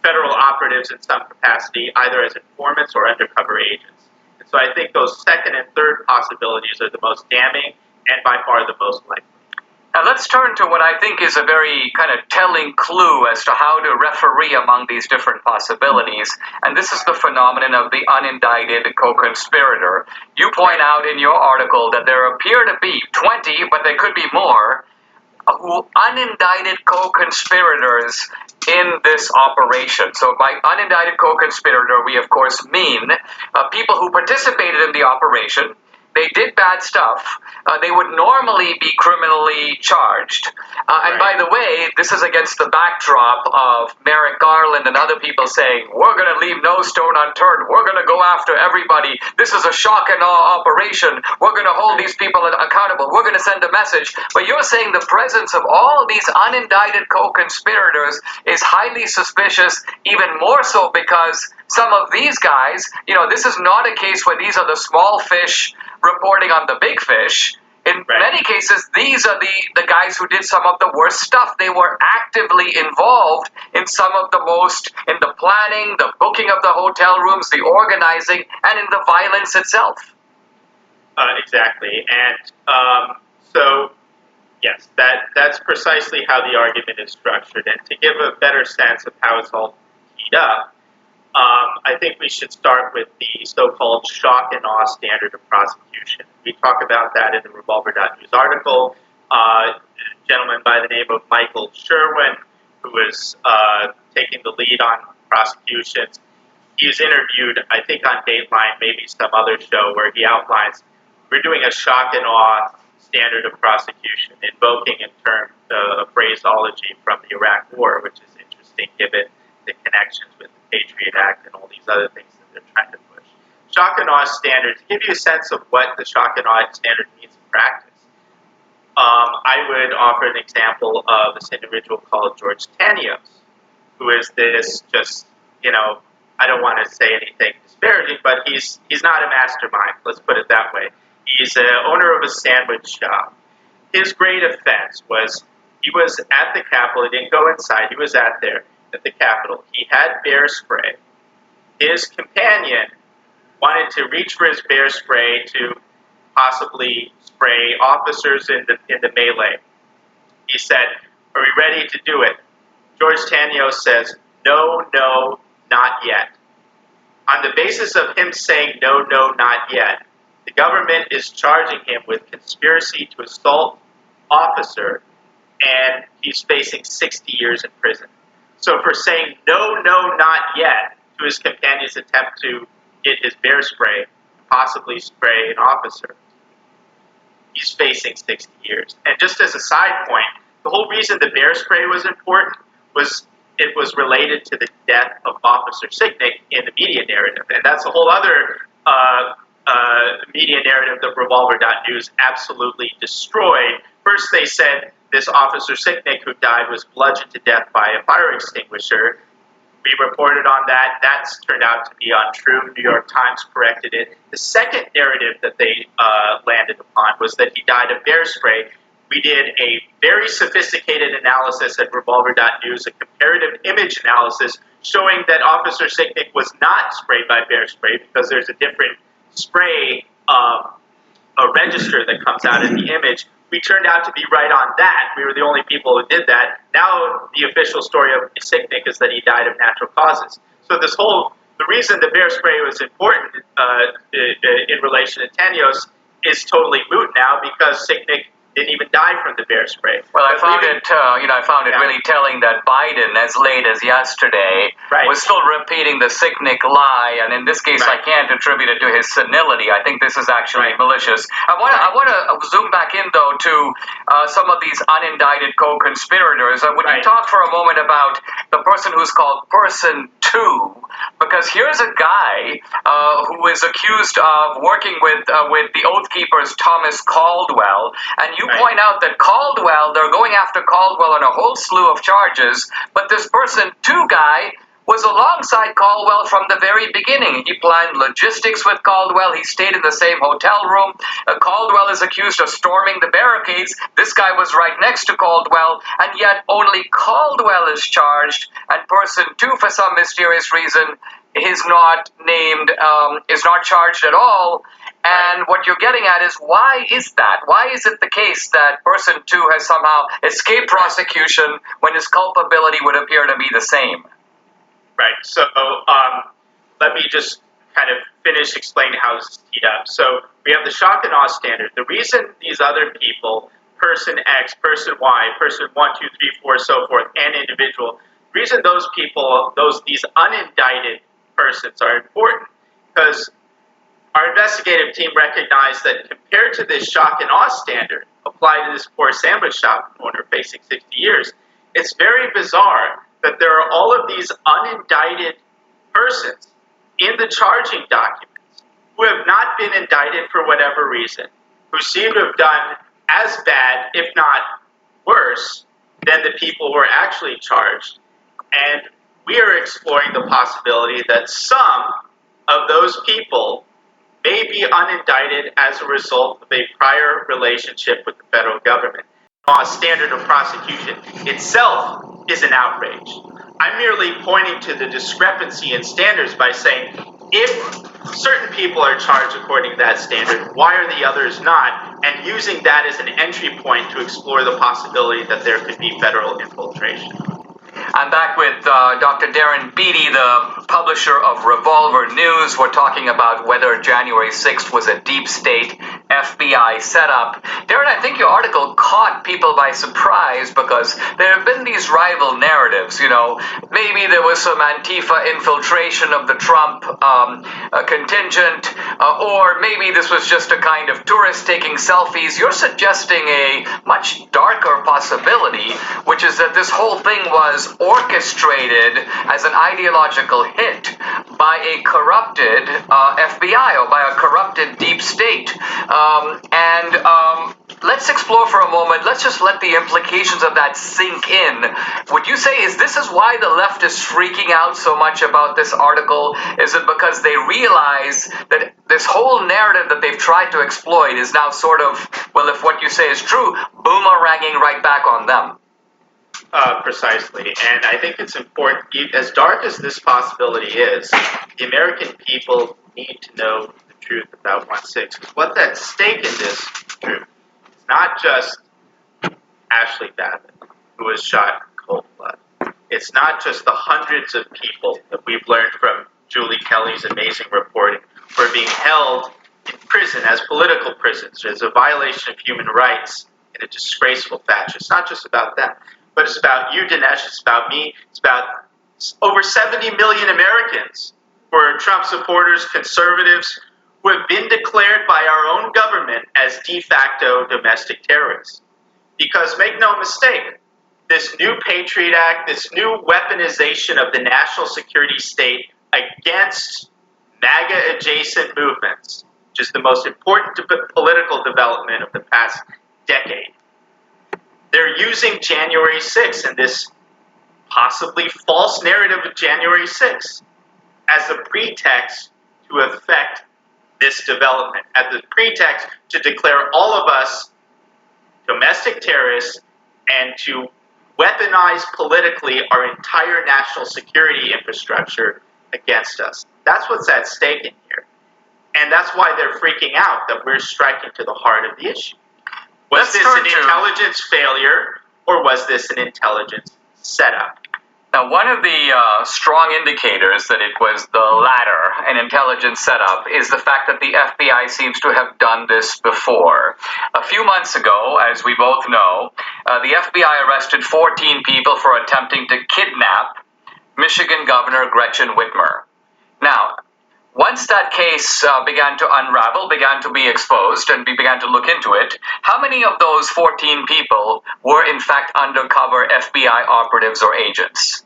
federal operatives in some capacity, either as informants or undercover agents. And so I think those second and third possibilities are the most damning and by far the most likely. Now let's turn to what I think is a very kind of telling clue as to how to referee among these different possibilities, and this is the phenomenon of the unindicted co-conspirator. You point out in your article that there appear to be 20, but there could be more, who unindicted co-conspirators in this operation. So by unindicted co-conspirator, we of course mean people who participated in the operation. They did bad stuff. They would normally be criminally charged. And by the way, this is against the backdrop of Merrick Garland and other people saying, we're going to leave no stone unturned. We're going to go after everybody. This is a shock and awe operation. We're going to hold these people accountable. We're going to send a message. But you're saying the presence of all these unindicted co-conspirators is highly suspicious, even more so because some of these guys, this is not a case where these are the small fish reporting on the big fish. In many cases, these are the guys who did some of the worst stuff. They were actively involved in some of in the planning, the booking of the hotel rooms, the organizing, and in the violence itself. Exactly. And so, yes, that's precisely how the argument is structured. And to give a better sense of how it's all teed up, I think we should start with the so-called shock and awe standard of prosecution. We talk about that in the Revolver.News article. A gentleman by the name of Michael Sherwin, who is taking the lead on prosecutions, he's interviewed, I think on Dateline, maybe some other show, where he outlines, we're doing a shock and awe standard of prosecution, invoking in terms a phraseology from the Iraq War, which is interesting given the connections with the Patriot Act and all these other things that they're trying to push. Shock and awe standard, to give you a sense of what the shock and awe standard means in practice, I would offer an example of this individual called George Tanios, who is this just, I don't want to say anything disparaging, but he's not a mastermind, let's put it that way. He's the owner of a sandwich shop. His great offense was he was at the Capitol. He didn't go inside. He was at the Capitol. He had bear spray. His companion wanted to reach for his bear spray to possibly spray officers in the melee. He said, "Are we ready to do it?" George Tanios says, "No, no, not yet." On the basis of him saying no, no, not yet, the government is charging him with conspiracy to assault officer, and he's facing 60 years in prison. So for saying no, no, not yet to his companion's attempt to get his bear spray, possibly spray an officer, he's facing 60 years. And just as a side point, the whole reason the bear spray was important was it was related to the death of Officer Sicknick in the media narrative. And that's a whole other media narrative that Revolver.News absolutely destroyed. First they said this Officer Sicknick who died was bludgeoned to death by a fire extinguisher. We reported on that. That's turned out to be untrue. New York Times corrected it. The second narrative that they landed upon was that he died of bear spray. We did a very sophisticated analysis at Revolver.News, a comparative image analysis, showing that Officer Sicknick was not sprayed by bear spray because there's a different spray a register that comes out in the image. We turned out to be right on that. We were the only people who did that. Now the official story of Sicknick is that he died of natural causes. So the reason the bear spray was important in relation to Tanios is totally moot now because Sicknick didn't even die from the bear spray. Well, I found it really telling that Biden, as late as yesterday, was still repeating the Sicknick lie, and in this case, I can't attribute it to his senility. I think this is actually malicious. I want to zoom back in though to some of these unindicted co-conspirators. Would you talk for a moment about the person who's called Person 2? Because here's a guy who is accused of working with the Oath Keepers Thomas Caldwell, and you point out that Caldwell, they're going after Caldwell on a whole slew of charges, but this Person 2 guy was alongside Caldwell from the very beginning. He planned logistics with Caldwell. He stayed in the same hotel room. Caldwell is accused of storming the barricades. This guy was right next to Caldwell, and yet only Caldwell is charged, and Person 2, for some mysterious reason, is not named, is not charged at all. And what you're getting at is, why is that? Why is it the case that Person 2 has somehow escaped prosecution when his culpability would appear to be the same? Right. So let me just kind of finish explaining how this is teed up. So we have the shock and awe standard. The reason these other people person X, person Y, person 1, 2, 3, 4, so forth, and individual. The reason those people, these unindicted persons are important, because our investigative team recognized that compared to this shock and awe standard applied to this poor sandwich shop owner facing 60 years, it's very bizarre that there are all of these unindicted persons in the charging documents who have not been indicted for whatever reason, who seem to have done as bad, if not worse, than the people who are actually charged. And we are exploring the possibility that some of those people may be unindicted as a result of a prior relationship with the federal government. A standard of prosecution itself is an outrage. I'm merely pointing to the discrepancy in standards by saying, if certain people are charged according to that standard, why are the others not? And using that as an entry point to explore the possibility that there could be federal infiltration. I'm back with Dr. Darren Beattie, the publisher of Revolver News. We're talking about whether January 6th was a deep state FBI setup. Darren, I think your article caught people by surprise because there have been these rival narratives. You know, maybe there was some Antifa infiltration of the Trump contingent, or maybe this was just a kind of tourist taking selfies. You're suggesting a much darker possibility, which is that this whole thing was orchestrated as an ideological hit by a corrupted FBI or by a corrupted deep state. Let's explore for a moment. Let's just let the implications of that sink in. Would you say this is why the left is freaking out so much about this article? Is it because they realize that this whole narrative that they've tried to exploit is now sort of, well, if what you say is true, boomeranging right back on them? Precisely. And I think it's important, as dark as this possibility is, the American people need to know the truth about 1/6. Because what's at stake in this truth is not just Ashley Babbitt, who was shot in cold blood. It's not just the hundreds of people that we've learned from Julie Kelly's amazing reporting who are being held in prison as political prisoners, as a violation of human rights in a disgraceful fashion. It's not just about them. But it's about you, Dinesh, it's about me, it's about over 70 million Americans who are Trump supporters, conservatives, who have been declared by our own government as de facto domestic terrorists. Because make no mistake, this new Patriot Act, this new weaponization of the national security state against MAGA-adjacent movements, which is the most important political development of the past decade, they're using January 6th and this possibly false narrative of January 6th as a pretext to affect this development, as a pretext to declare all of us domestic terrorists and to weaponize politically our entire national security infrastructure against us. That's what's at stake in here. And that's why they're freaking out that we're striking to the heart of the issue. Was this an intelligence failure, or was this an intelligence setup? Now, one of the strong indicators that it was the latter, an intelligence setup, is the fact that the FBI seems to have done this before. A few months ago, as we both know, the FBI arrested 14 people for attempting to kidnap Michigan Governor Gretchen Whitmer. Now, once that case began to unravel, began to be exposed, and we began to look into it, how many of those 14 people were in fact undercover FBI operatives or agents?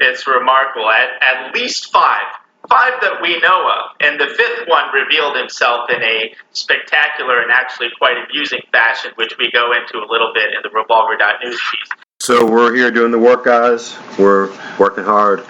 It's remarkable. At least five. Five that we know of. And the fifth one revealed himself in a spectacular and actually quite amusing fashion, which we go into a little bit in the Revolver.news piece. So we're here doing the work, guys. We're working hard.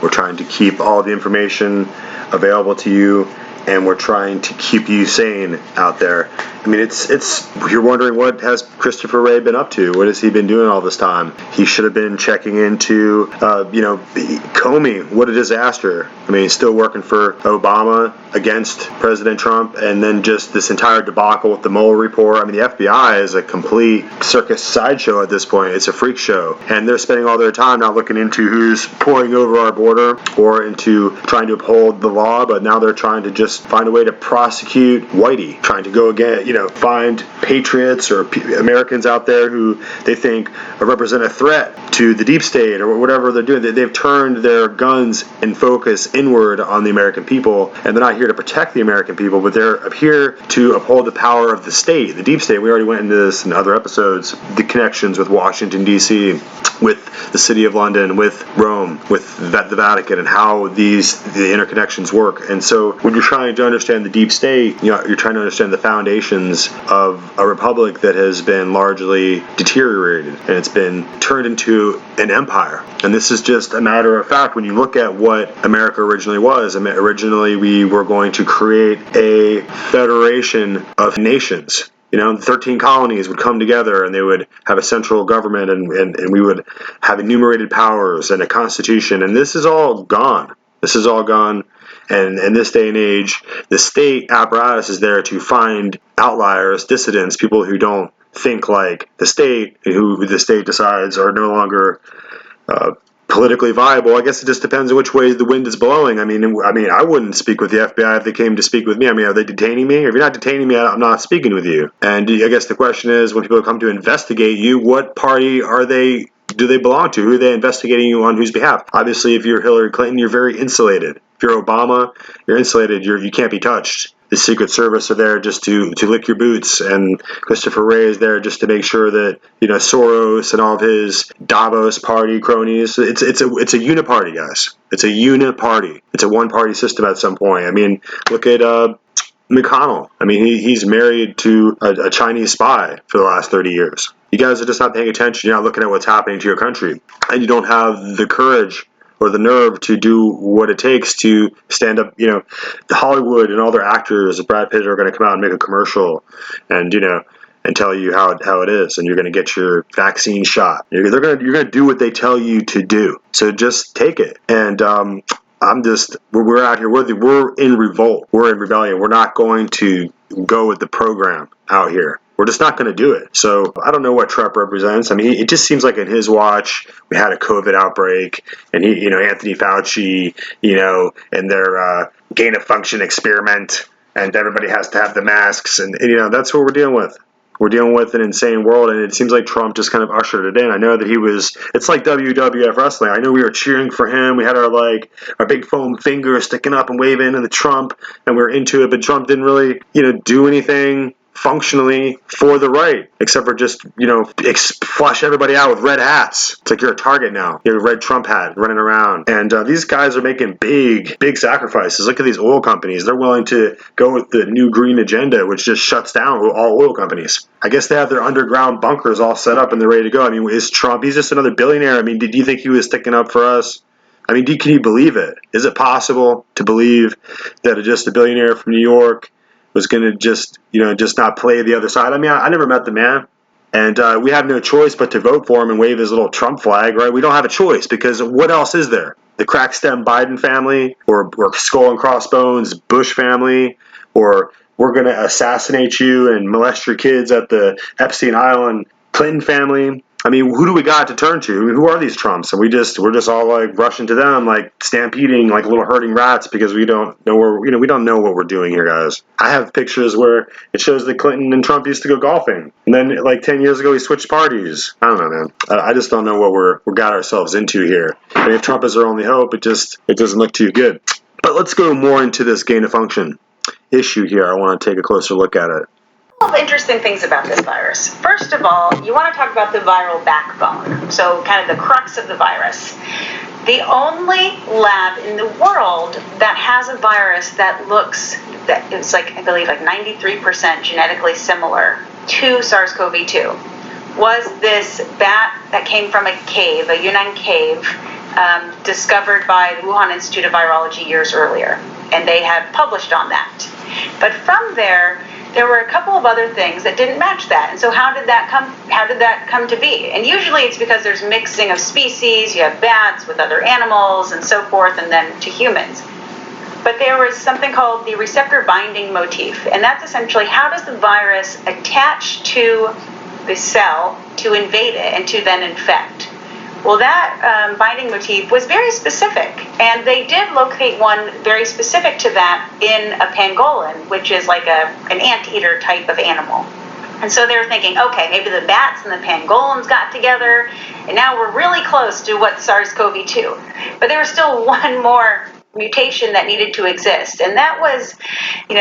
We're trying to keep all the information available to you, and we're trying to keep you sane out there. I mean, it's you're wondering, what has Christopher Wray been up to? What has he been doing all this time? He should have been checking into, Comey. What a disaster. I mean, he's still working for Obama against President Trump, and then just this entire debacle with the Mueller report. I mean, the FBI is a complete circus sideshow at this point. It's a freak show, and they're spending all their time not looking into who's pouring over our border or into trying to uphold the law, but now they're trying to just find a way to prosecute Whitey, trying to go again, find patriots or Americans out there who they think represent a threat to the deep state or whatever they're doing. They've turned their guns and focus inward on the American people, and they're not here to protect the American people, but they're here to uphold the power of the state, the deep state. We already went into this in other episodes, the connections with Washington, D.C., with the City of London, with Rome, with the Vatican, and how the interconnections work. And so when you're trying to understand the deep state, you're trying to understand the foundations of a republic that has been largely deteriorated, and it's been turned into an empire. And this is just a matter of fact. When you look at what America originally was, originally we were going to create a federation of nations. 13 colonies would come together and they would have a central government, and we would have enumerated powers and a constitution. And this is all gone. This is all gone. And in this day and age, the state apparatus is there to find outliers, dissidents, people who don't think like the state, who the state decides are no longer politically viable. I guess it just depends on which way the wind is blowing. I mean, I wouldn't speak with the FBI if they came to speak with me. I mean, are they detaining me? If you're not detaining me, I'm not speaking with you. And I guess the question is, when people come to investigate you, what party do they belong to? Who are they investigating you on whose behalf? Obviously, if you're Hillary Clinton, you're very insulated. If you're Obama, you're insulated. You can't be touched. The Secret Service are there just to lick your boots, and Christopher Wray is there just to make sure that Soros and all of his Davos party cronies. It's a Uni-Party, guys. It's a Uni-Party. It's a one-party system at some point. I mean, look at McConnell. I mean, he's married to a Chinese spy for the last 30 years. You guys are just not paying attention. You're not looking at what's happening to your country, and you don't have the courage or the nerve to do what it takes to stand up. Hollywood and all their actors, Brad Pitt, are going to come out and make a commercial and tell you how it is, and you're going to get your vaccine shot. You're going to do what they tell you to do. So just take it. And we're out here. We're in revolt. We're in rebellion. We're not going to go with the program out here. We're just not going to do it. So I don't know what Trump represents. I mean, it just seems like in his watch, we had a COVID outbreak, and Anthony Fauci, and their gain of function experiment, and everybody has to have the masks, and that's what we're dealing with. We're dealing with an insane world, and it seems like Trump just kind of ushered it in. I know that it's like WWF wrestling. I know we were cheering for him. We had our big foam finger sticking up and waving at the Trump, and we were into it, but Trump didn't really, do anything functionally for the right, except for just, flush everybody out with red hats. It's like you're a target now. You have a red Trump hat running around. And these guys are making big sacrifices. Look at these oil companies. They're willing to go with the new green agenda, which just shuts down all oil companies. I guess they have their underground bunkers all set up and they're ready to go. I mean, is Trump, he's just another billionaire. I mean, did you think he was sticking up for us? I mean, can you believe it? Is it possible to believe that just a billionaire from New York was going to just not play the other side? I mean, I never met the man, and we have no choice but to vote for him and wave his little Trump flag, right? We don't have a choice, because what else is there? The crack stem Biden family, or skull and crossbones Bush family, or we're going to assassinate you and molest your kids at the Epstein Island Clinton family. I mean, who do we got to turn to? I mean, who are these Trumps? And we're just all rushing to them, stampeding like little herding rats, because we don't know we don't know what we're doing here, guys. I have pictures where it shows that Clinton and Trump used to go golfing, and then 10 years ago he switched parties. I don't know, man. I just don't know what we got ourselves into here. I mean, if Trump is our only hope, it doesn't look too good. But let's go more into this gain of function issue here. I want to take a closer look at it. Of interesting things about this virus. First of all, you want to talk about the viral backbone, so kind of the crux of the virus. The only lab in the world that has a virus that it's I believe 93% genetically similar to SARS-CoV-2 was this bat that came from a cave, a Yunnan cave, discovered by the Wuhan Institute of Virology years earlier, and they have published on that. But from there were a couple of other things that didn't match that. And so how did that come to be? And usually it's because there's mixing of species. You have bats with other animals and so forth, and then to humans. But there was something called the receptor binding motif, and that's essentially how does the virus attach to the cell to invade it and to then infect. Well, that binding motif was very specific, and they did locate one very specific to that in a pangolin, which is like an anteater type of animal. And so they were thinking, okay, maybe the bats and the pangolins got together, and now we're really close to what SARS-CoV-2. But there was still one more mutation that needed to exist, and that was,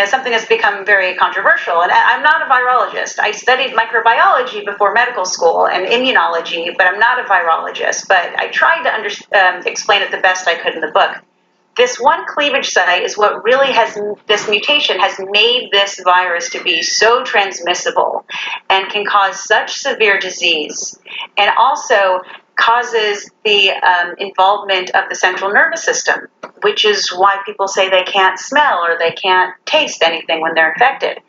something that's become very controversial. And I'm not a virologist. I studied microbiology before medical school and immunology, but I'm not a virologist. But I tried to explain it the best I could in the book. This one cleavage site is what really this mutation has made this virus to be so transmissible and can cause such severe disease, and also causes the involvement of the central nervous system, which is why people say they can't smell or they can't taste anything when they're infected.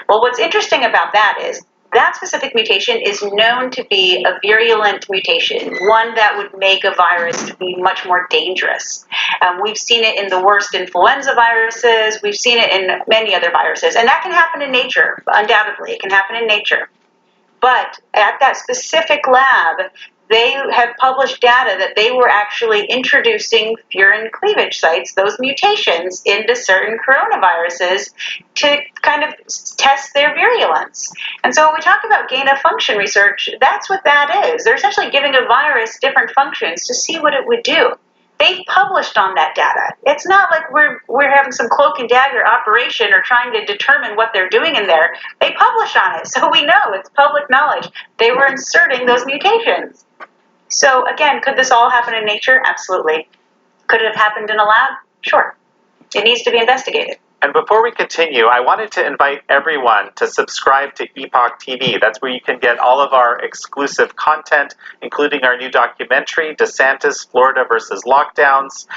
Well, what's interesting about that is that specific mutation is known to be a virulent mutation, one that would make a virus to be much more dangerous. We've seen it in the worst influenza viruses. We've seen it in many other viruses. And that can happen in nature, undoubtedly. It can happen in nature. But at that specific lab, they have published data that they were actually introducing furin cleavage sites, those mutations, into certain coronaviruses to kind of test their virulence. And so when we talk about gain-of-function research, that's what that is. They're essentially giving a virus different functions to see what it would do. They published on that data. It's not like we're having some cloak and dagger operation or trying to determine what they're doing in there. They publish on it, so we know it's public knowledge. They were inserting those mutations. So again, could this all happen in nature? Absolutely. Could it have happened in a lab? Sure. It needs to be investigated. And before we continue, I wanted to invite everyone to subscribe to Epoch TV. That's where you can get all of our exclusive content, including our new documentary, DeSantis, Florida versus Lockdowns,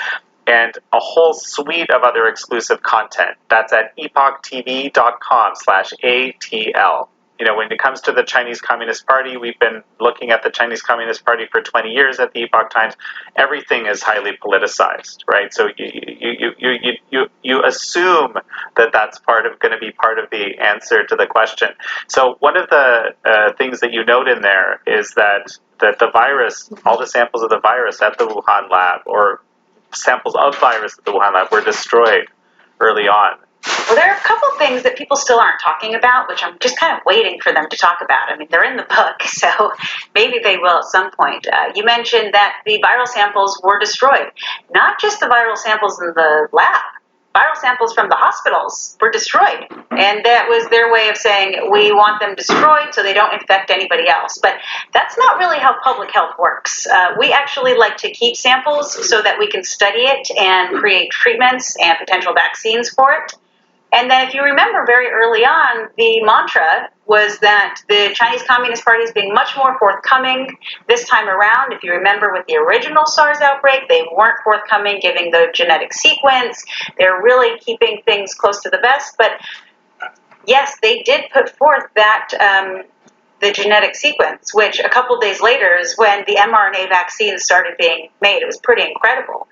and a whole suite of other exclusive content. That's at epochtv.com/ATL. When it comes to the Chinese Communist Party, we've been looking at the Chinese Communist Party for 20 years at the Epoch Times. Everything is highly politicized, right? So you assume that that's going to be part of the answer to the question. So one of the things that you note in there is that the virus, all the samples of the virus at the Wuhan lab, or samples of virus at the Wuhan lab, were destroyed early on. Well, there are a couple things that people still aren't talking about, which I'm just kind of waiting for them to talk about. I mean, they're in the book, so maybe they will at some point. You mentioned that the viral samples were destroyed. Not just the viral samples in the lab. Viral samples from the hospitals were destroyed. And that was their way of saying, we want them destroyed so they don't infect anybody else. But that's not really how public health works. We actually like to keep samples so that we can study it and create treatments and potential vaccines for it. And then if you remember very early on, the mantra was that the Chinese Communist Party is being much more forthcoming this time around. If you remember with the original SARS outbreak, they weren't forthcoming, giving the genetic sequence. They're really keeping things close to the vest. But yes, they did put forth that the genetic sequence, which a couple days later is when the mRNA vaccines started being made. It was pretty incredible.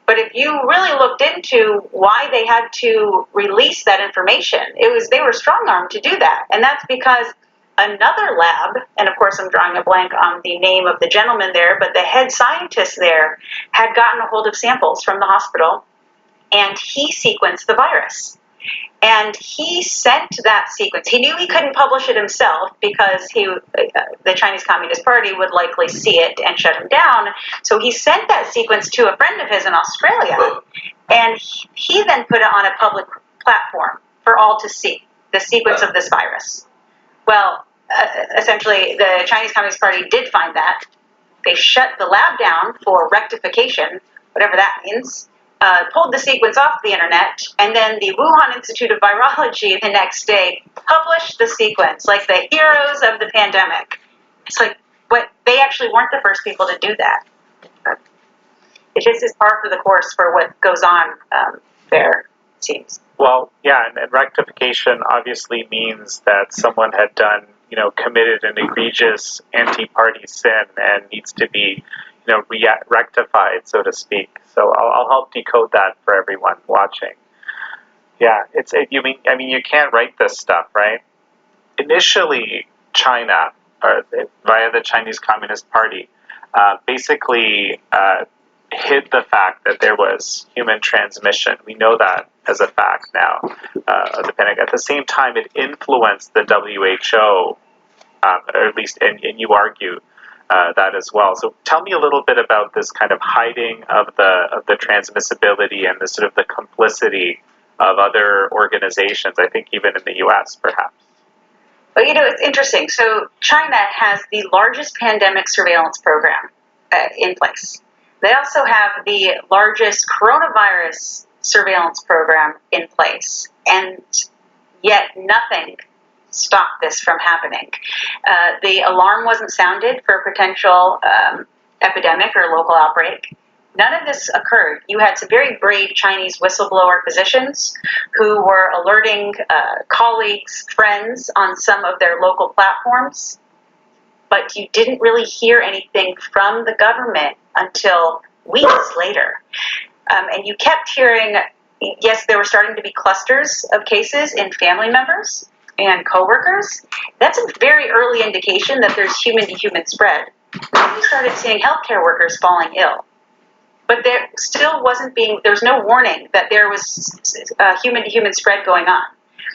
But if you really looked into why they had to release that information, they were strong-armed to do that. And that's because another lab, and of course I'm drawing a blank on the name of the gentleman there, but the head scientist there had gotten a hold of samples from the hospital, and he sequenced the virus. And he sent that sequence. He knew he couldn't publish it himself because the Chinese Communist Party would likely see it and shut him down. So he sent that sequence to a friend of his in Australia, and he then put it on a public platform for all to see, the sequence of this virus. Well, essentially, the Chinese Communist Party did find that. They shut the lab down for rectification, whatever that means. Pulled the sequence off the internet, and then the Wuhan Institute of Virology the next day published the sequence, like the heroes of the pandemic. It's like, they actually weren't the first people to do that. It just is par for the course for what goes on there, it seems. Well, yeah, and rectification obviously means that someone had committed an egregious anti-party sin and needs to be rectified, so to speak. So I'll help decode that for everyone watching. Yeah, you can't write this stuff, right? Initially, China, via the Chinese Communist Party, basically hid the fact that there was human transmission. We know that as a fact now of the pandemic. At the same time, it influenced the WHO, or at least, and you argue that as well. So tell me a little bit about this kind of hiding of the transmissibility and the sort of the complicity of other organizations, I think even in the US perhaps. Well, it's interesting. So China has the largest pandemic surveillance program in place. They also have the largest coronavirus surveillance program in place, and yet nothing stopped this from happening. The alarm wasn't sounded for a potential epidemic or local outbreak. None of this occurred. You had some very brave Chinese whistleblower physicians who were alerting colleagues, friends on some of their local platforms, but you didn't really hear anything from the government until weeks later. And you kept hearing, yes, there were starting to be clusters of cases in family members and coworkers. That's a very early indication that there's human-to-human spread. And we started seeing healthcare workers falling ill. But there still there's no warning that there was human-to-human spread going on.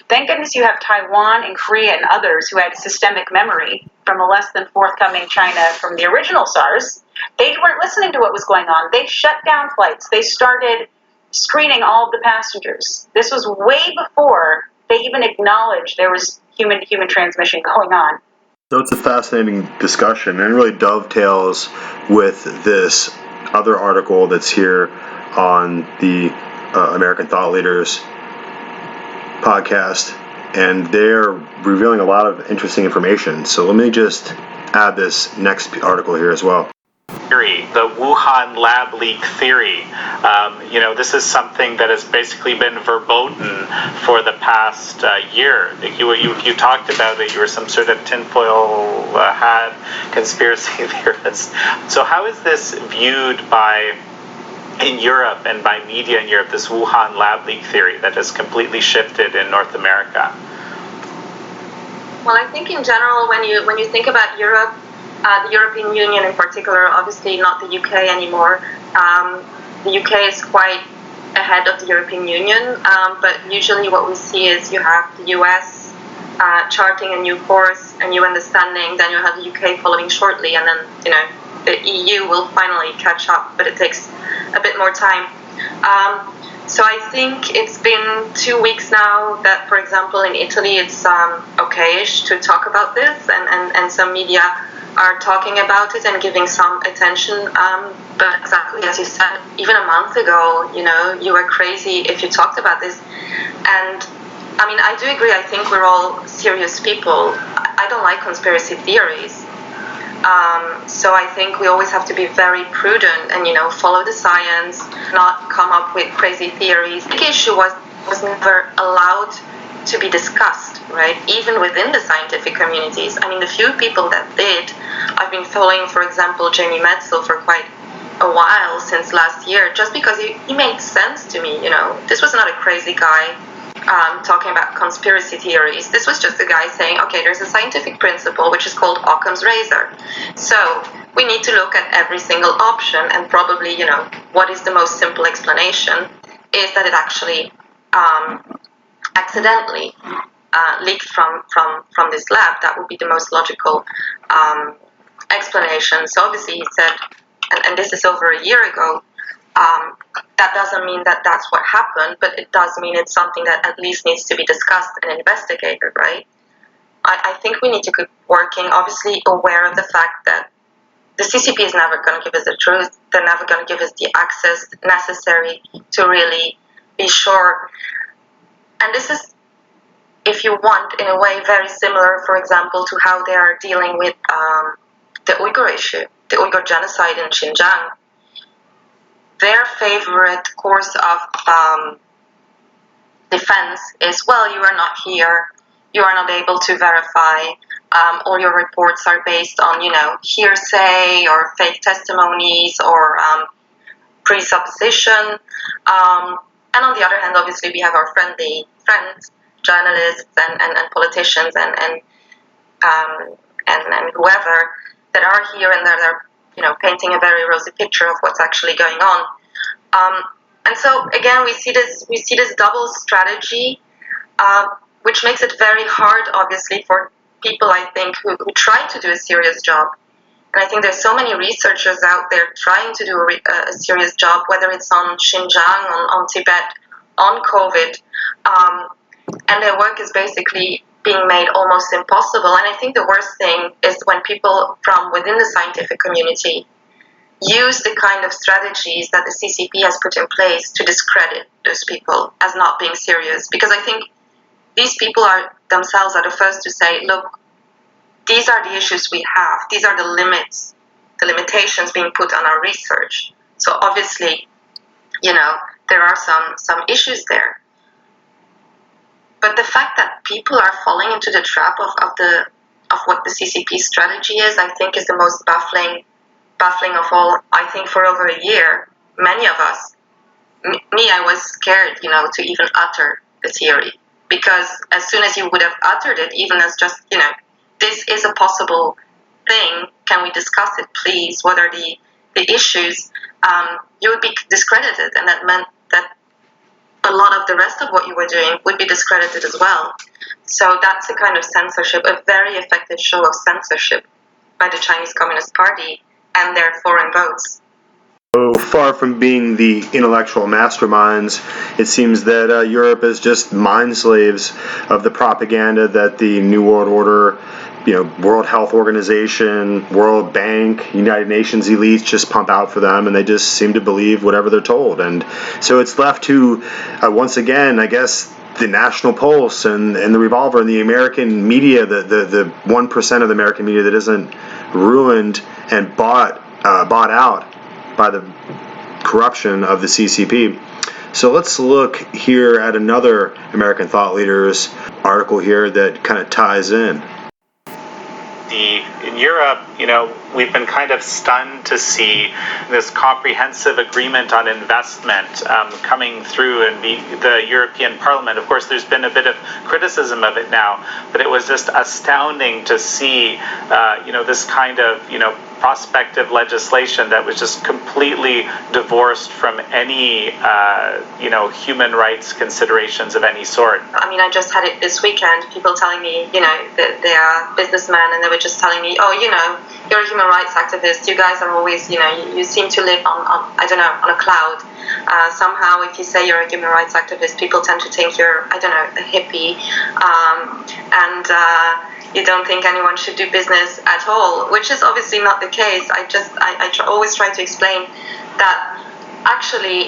Thank goodness you have Taiwan and Korea and others who had systemic memory from a less than forthcoming China from the original SARS. They weren't listening to what was going on. They shut down flights. They started screening all of the passengers. This was way before they even acknowledged there was human-to-human transmission going on. So it's a fascinating discussion, and it really dovetails with this other article that's here on the American Thought Leaders podcast, and they're revealing a lot of interesting information. So let me just add this next article here as well. The Wuhan lab leak theory. This is something that has basically been verboten for the past year. You talked about it. You were some sort of tinfoil hat conspiracy theorist. So how is this viewed in Europe and by media in Europe, this Wuhan lab leak theory that has completely shifted in North America? Well, I think in general, when you think about Europe, the European Union in particular, obviously not the UK anymore. The UK is quite ahead of the European Union, but usually what we see is you have the US charting a new course, a new understanding, then you have the UK following shortly, and then the EU will finally catch up, but it takes a bit more time. So I think it's been 2 weeks now that, for example, in Italy it's okayish to talk about this, and some media are talking about it and giving some attention. But exactly as you said, even a month ago, you were crazy if you talked about this. And I mean, I do agree. I think we're all serious people. I don't like conspiracy theories. So I think we always have to be very prudent and, follow the science, not come up with crazy theories. The issue was never allowed to be discussed, right? Even within the scientific communities. I mean, the few people that did, I've been following, for example, Jamie Metzl for quite a while, since last year, just because he made sense to me, This was not a crazy guy talking about conspiracy theories. This was just a guy saying, okay, there's a scientific principle which is called Occam's razor. So we need to look at every single option, and probably, what is the most simple explanation is that it actually accidentally leaked from this lab. That would be the most logical explanation. So obviously he said, and this is over a year ago, that doesn't mean that that's what happened, but it does mean it's something that at least needs to be discussed and investigated, right? I think we need to keep working, obviously aware of the fact that the CCP is never going to give us the truth. They're never going to give us the access necessary to really be sure. And this is, if you want, in a way very similar, for example, to how they are dealing with the Uyghur issue, the Uyghur genocide in Xinjiang. Their favorite course of defense is, well, you are not here, you are not able to verify, all your reports are based on, hearsay or fake testimonies or presupposition. And on the other hand, obviously, we have our friends, journalists and politicians and whoever that are here and that are painting a very rosy picture of what's actually going on. And so again, we see this double strategy, which makes it very hard, obviously, for people, I think, who try to do a serious job. And I think there's so many researchers out there trying to do a serious job, whether it's on Xinjiang, on Tibet, on COVID, and their work is basically being made almost impossible. And I think the worst thing is when people from within the scientific community use the kind of strategies that the CCP has put in place to discredit those people as not being serious. Because I think these people themselves are the first to say, look, these are the issues we have. These are the limitations being put on our research. So obviously, there are some issues there. But the fact that people are falling into the trap of what the CCP strategy is, I think, is the most baffling of all. I think for over a year, many of us, me, I was scared, to even utter the theory, because as soon as you would have uttered it, even as just, this is a possible thing, can we discuss it, please? What are the issues? You would be discredited, and that meant that a lot of the rest of what you were doing would be discredited as well. So that's a kind of censorship, a very effective show of censorship by the Chinese Communist Party and their foreign votes. So far from being the intellectual masterminds, it seems that Europe is just mind slaves of the propaganda that the New World Order, World Health Organization, World Bank, United Nations elites just pump out for them, and they just seem to believe whatever they're told. And so it's left to, once again, I guess, the National Pulse and the Revolver and the American media, the 1% of the American media that isn't ruined and bought out by the corruption of the CCP. So let's look here at another American thought leader's article here that kind of ties in. In Europe, we've been kind of stunned to see this comprehensive agreement on investment coming through in the European Parliament. Of course, there's been a bit of criticism of it now, but it was just astounding to see, this kind of, prospective legislation that was just completely divorced from any, human rights considerations of any sort. I mean, I just had it this weekend, people telling me, that they are businessmen, and they were just telling me, oh, you're a human rights activist, you guys are always, you seem to live on a cloud. Somehow, if you say you're a human rights activist, people tend to think you're, a hippie, and you don't think anyone should do business at all, which is obviously not the case. I always try to explain that actually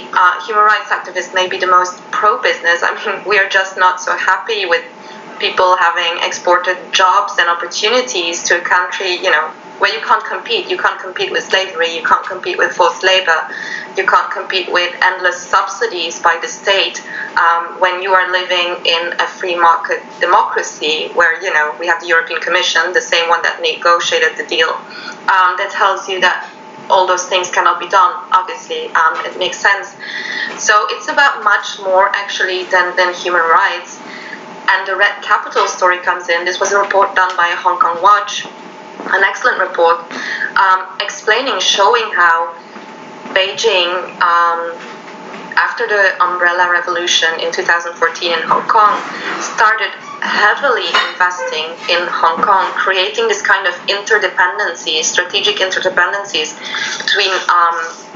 human rights activists may be the most pro-business. I mean, we are just not so happy with people having exported jobs and opportunities to a country, where you can't compete. You can't compete with slavery, you can't compete with forced labor, you can't compete with endless subsidies by the state when you are living in a free market democracy where, we have the European Commission, the same one that negotiated the deal, that tells you that all those things cannot be done. Obviously, it makes sense. So it's about much more actually than human rights. And the Red Capital story comes in. This was a report done by Hong Kong Watch, an excellent report, showing how Beijing, after the Umbrella Revolution in 2014 in Hong Kong, started heavily investing in Hong Kong, creating this kind of strategic interdependencies between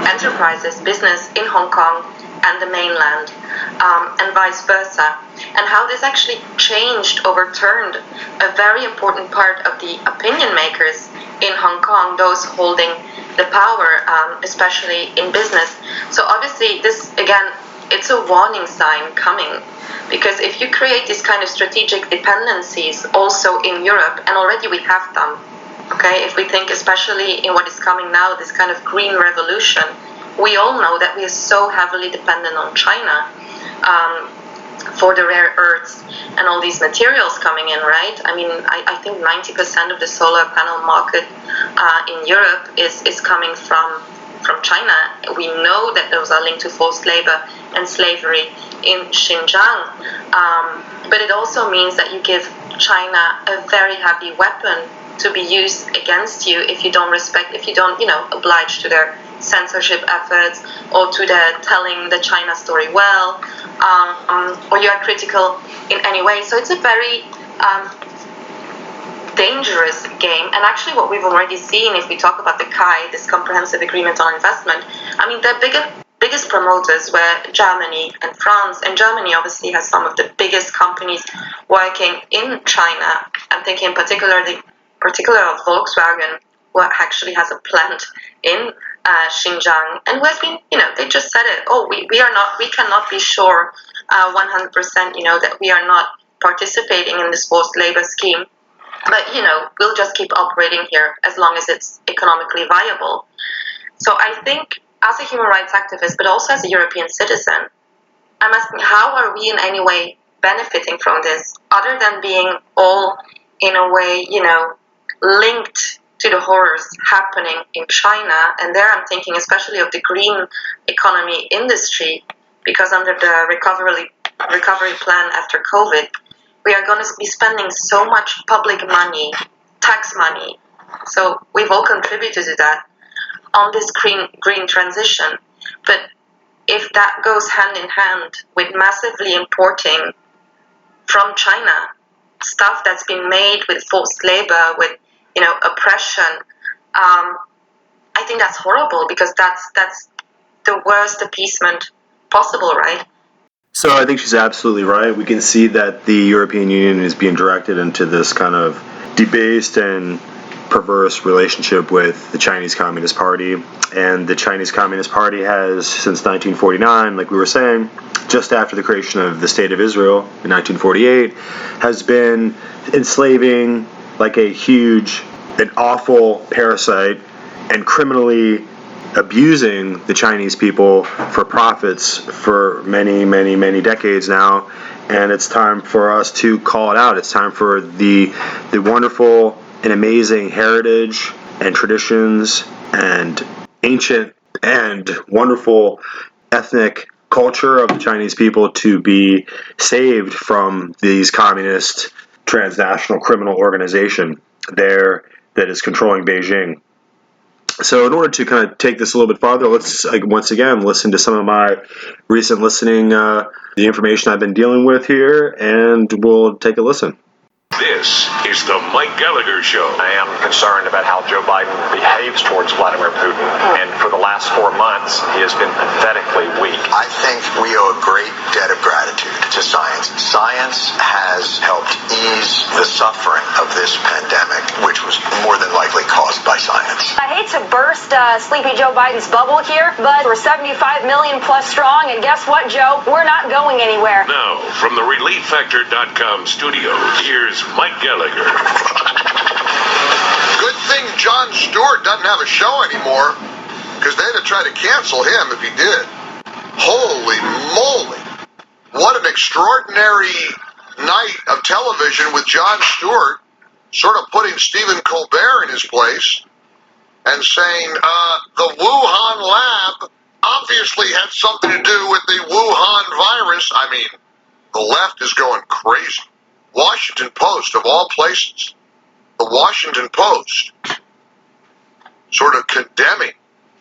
enterprises, business in Hong Kong and the mainland, and vice versa, and how this actually overturned a very important part of the opinion makers in Hong Kong, those holding the power, especially in business. So obviously this, again, it's a warning sign coming, because if you create these kind of strategic dependencies also in Europe, and already we have them, okay, if we think especially in what is coming now, this kind of green revolution, we all know that we are so heavily dependent on China for the rare earths and all these materials coming in, right? I mean, I think 90% of the solar panel market in Europe is coming from China. We know that those are linked to forced labor and slavery in Xinjiang, but it also means that you give China a very heavy weapon to be used against you if you don't oblige to their censorship efforts or to their telling the China story well, or you are critical in any way. So it's a very dangerous game. And actually what we've already seen, if we talk about the CAI, this Comprehensive Agreement on Investment, I mean, the biggest promoters were Germany and France, and Germany obviously has some of the biggest companies working in China. I'm thinking in particular of Volkswagen, who actually has a plant in Xinjiang, and who has been, they just said it. Oh, we cannot be sure 100%, that we are not participating in this forced labor scheme, but we'll just keep operating here as long as it's economically viable. So I think, as a human rights activist, but also as a European citizen, I'm asking, how are we in any way benefiting from this, other than being all, in a way, linked to the horrors happening in China? And there I'm thinking especially of the green economy industry, because under the recovery plan after COVID, we are going to be spending so much public money, tax money, so we've all contributed to that, on this green transition. But if that goes hand in hand with massively importing from China stuff that's been made with forced labor, with oppression, I think that's horrible, because that's the worst appeasement possible, right? So I think she's absolutely right. We can see that the European Union is being directed into this kind of debased and perverse relationship with the Chinese Communist Party. And the Chinese Communist Party has, since 1949, like we were saying, just after the creation of the State of Israel in 1948, has been enslaving like an awful parasite and criminally abusing the Chinese people for profits for many, many, many decades now. And it's time for us to call it out. It's time for the wonderful and amazing heritage and traditions and ancient and wonderful ethnic culture of the Chinese people to be saved from these communist transnational criminal organization there that is controlling Beijing. So in order to kind of take this a little bit farther, let's once again listen to some of my recent listening, the information I've been dealing with here, and we'll take a listen. This is the Mike Gallagher Show. I am concerned about how Joe Biden behaves towards Vladimir Putin. And for the last 4 months, he has been pathetically weak. I think we owe a great debt of gratitude to science. Science has helped ease the suffering of this pandemic, which was more than likely caused by science. I hate to burst Sleepy Joe Biden's bubble here, but we're 75 million plus strong, and guess what, Joe? We're not going anywhere. Now, from the ReliefFactor.com studios, here's Mike Gallagher. Good thing Jon Stewart doesn't have a show anymore, because they'd have tried to cancel him if he did. Holy moly. What an extraordinary night of television with Jon Stewart sort of putting Stephen Colbert in his place and saying the Wuhan lab obviously had something to do with the Wuhan virus. I mean, the left is going crazy. Washington Post, of all places, the Washington Post, sort of condemning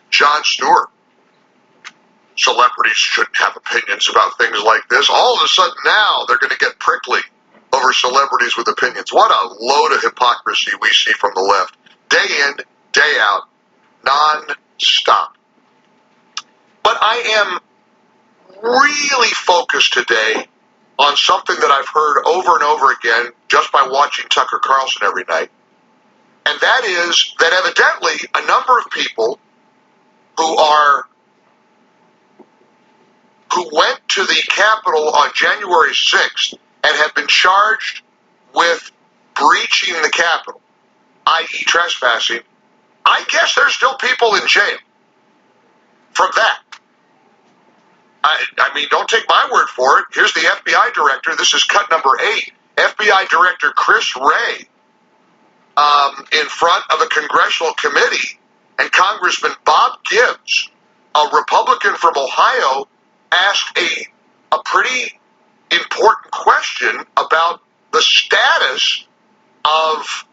Jon Stewart. Celebrities shouldn't have opinions about things like this. All of a sudden now they're going to get prickly over celebrities with opinions. What a load of hypocrisy we see from the left, day in, day out, non-stop. But I am really focused today on something that I've heard over and over again just by watching Tucker Carlson every night. And that is that evidently a number of people who went to the Capitol on January 6th and have been charged with breaching the Capitol, i.e. trespassing, I guess there's still people in jail from that. I mean, don't take my word for it. Here's the FBI director. This is cut number 8. FBI Director Chris Wray, in front of a congressional committee, and Congressman Bob Gibbs, a Republican from Ohio, asked a pretty important question about the status of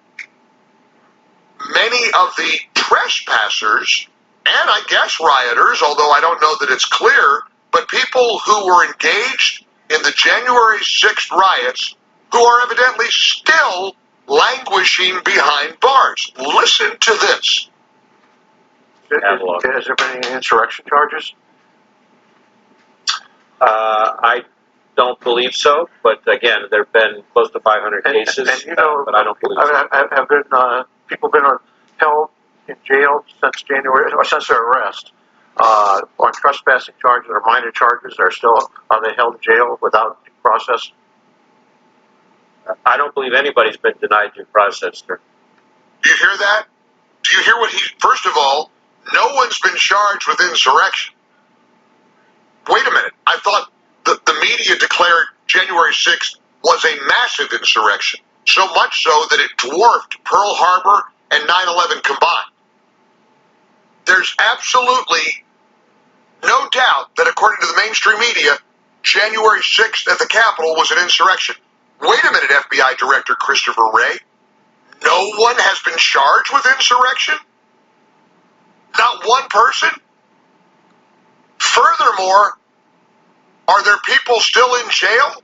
many of the trespassers, and I guess rioters, although I don't know that it's clear, but people who were engaged in the January 6th riots, who are evidently still languishing behind bars. Listen to this. Has there been any insurrection charges? I don't believe so, but again, there have been close to 500 cases, and you know, but I don't believe so. Have been people been held in jail since January, or since their arrest, on trespassing charges or minor charges? Are they held in jail without due process? I don't believe anybody's been denied due process, sir. Do you hear that? Do you hear what first of all, no one's been charged with insurrection. Wait a minute. I thought the media declared January 6th was a massive insurrection, so much so that it dwarfed Pearl Harbor and 9/11 combined. There's absolutely no doubt that according to the mainstream media, January 6th at the Capitol was an insurrection. Wait a minute, FBI Director Christopher Wray. No one has been charged with insurrection? Not one person? Furthermore, are there people still in jail?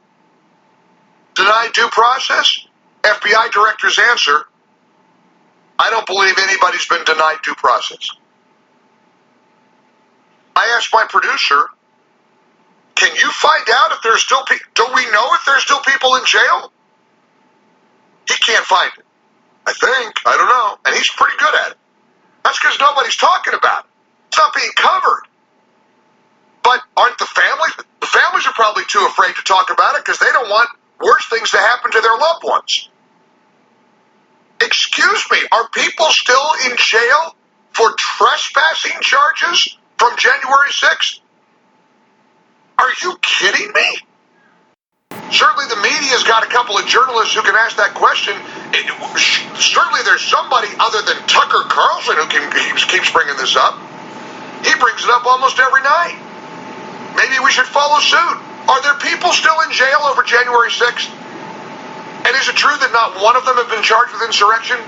Denied due process? FBI Director's answer, I don't believe anybody's been denied due process. I asked my producer, can you find out if there's still people, do we know if there's still people in jail? He can't find it. I think, I don't know, and he's pretty good at it. That's because nobody's talking about it. It's not being covered. But aren't the families are probably too afraid to talk about it because they don't want worse things to happen to their loved ones. Excuse me, are people still in jail for trespassing charges from January 6th? Are you kidding me? Certainly the media's got a couple of journalists who can ask that question. Certainly there's somebody other than Tucker Carlson who keeps bringing this up. He brings it up almost every night. Maybe we should follow suit. Are there people still in jail over January 6th? And is it true that not one of them have been charged with insurrection?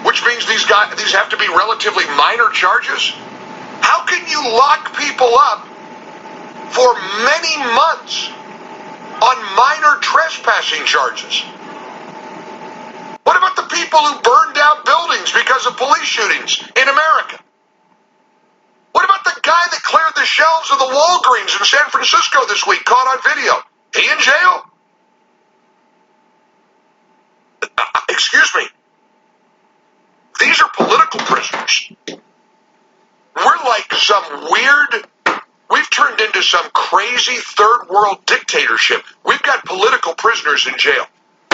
Which means these have to be relatively minor charges? How can you lock people up for many months on minor trespassing charges? What about the people who burned down buildings because of police shootings in America? What about the guy that cleared the shelves of the Walgreens in San Francisco this week, caught on video? He in jail? Excuse me. These are political prisoners. We're like we've turned into some crazy third world dictatorship. We've got political prisoners in jail.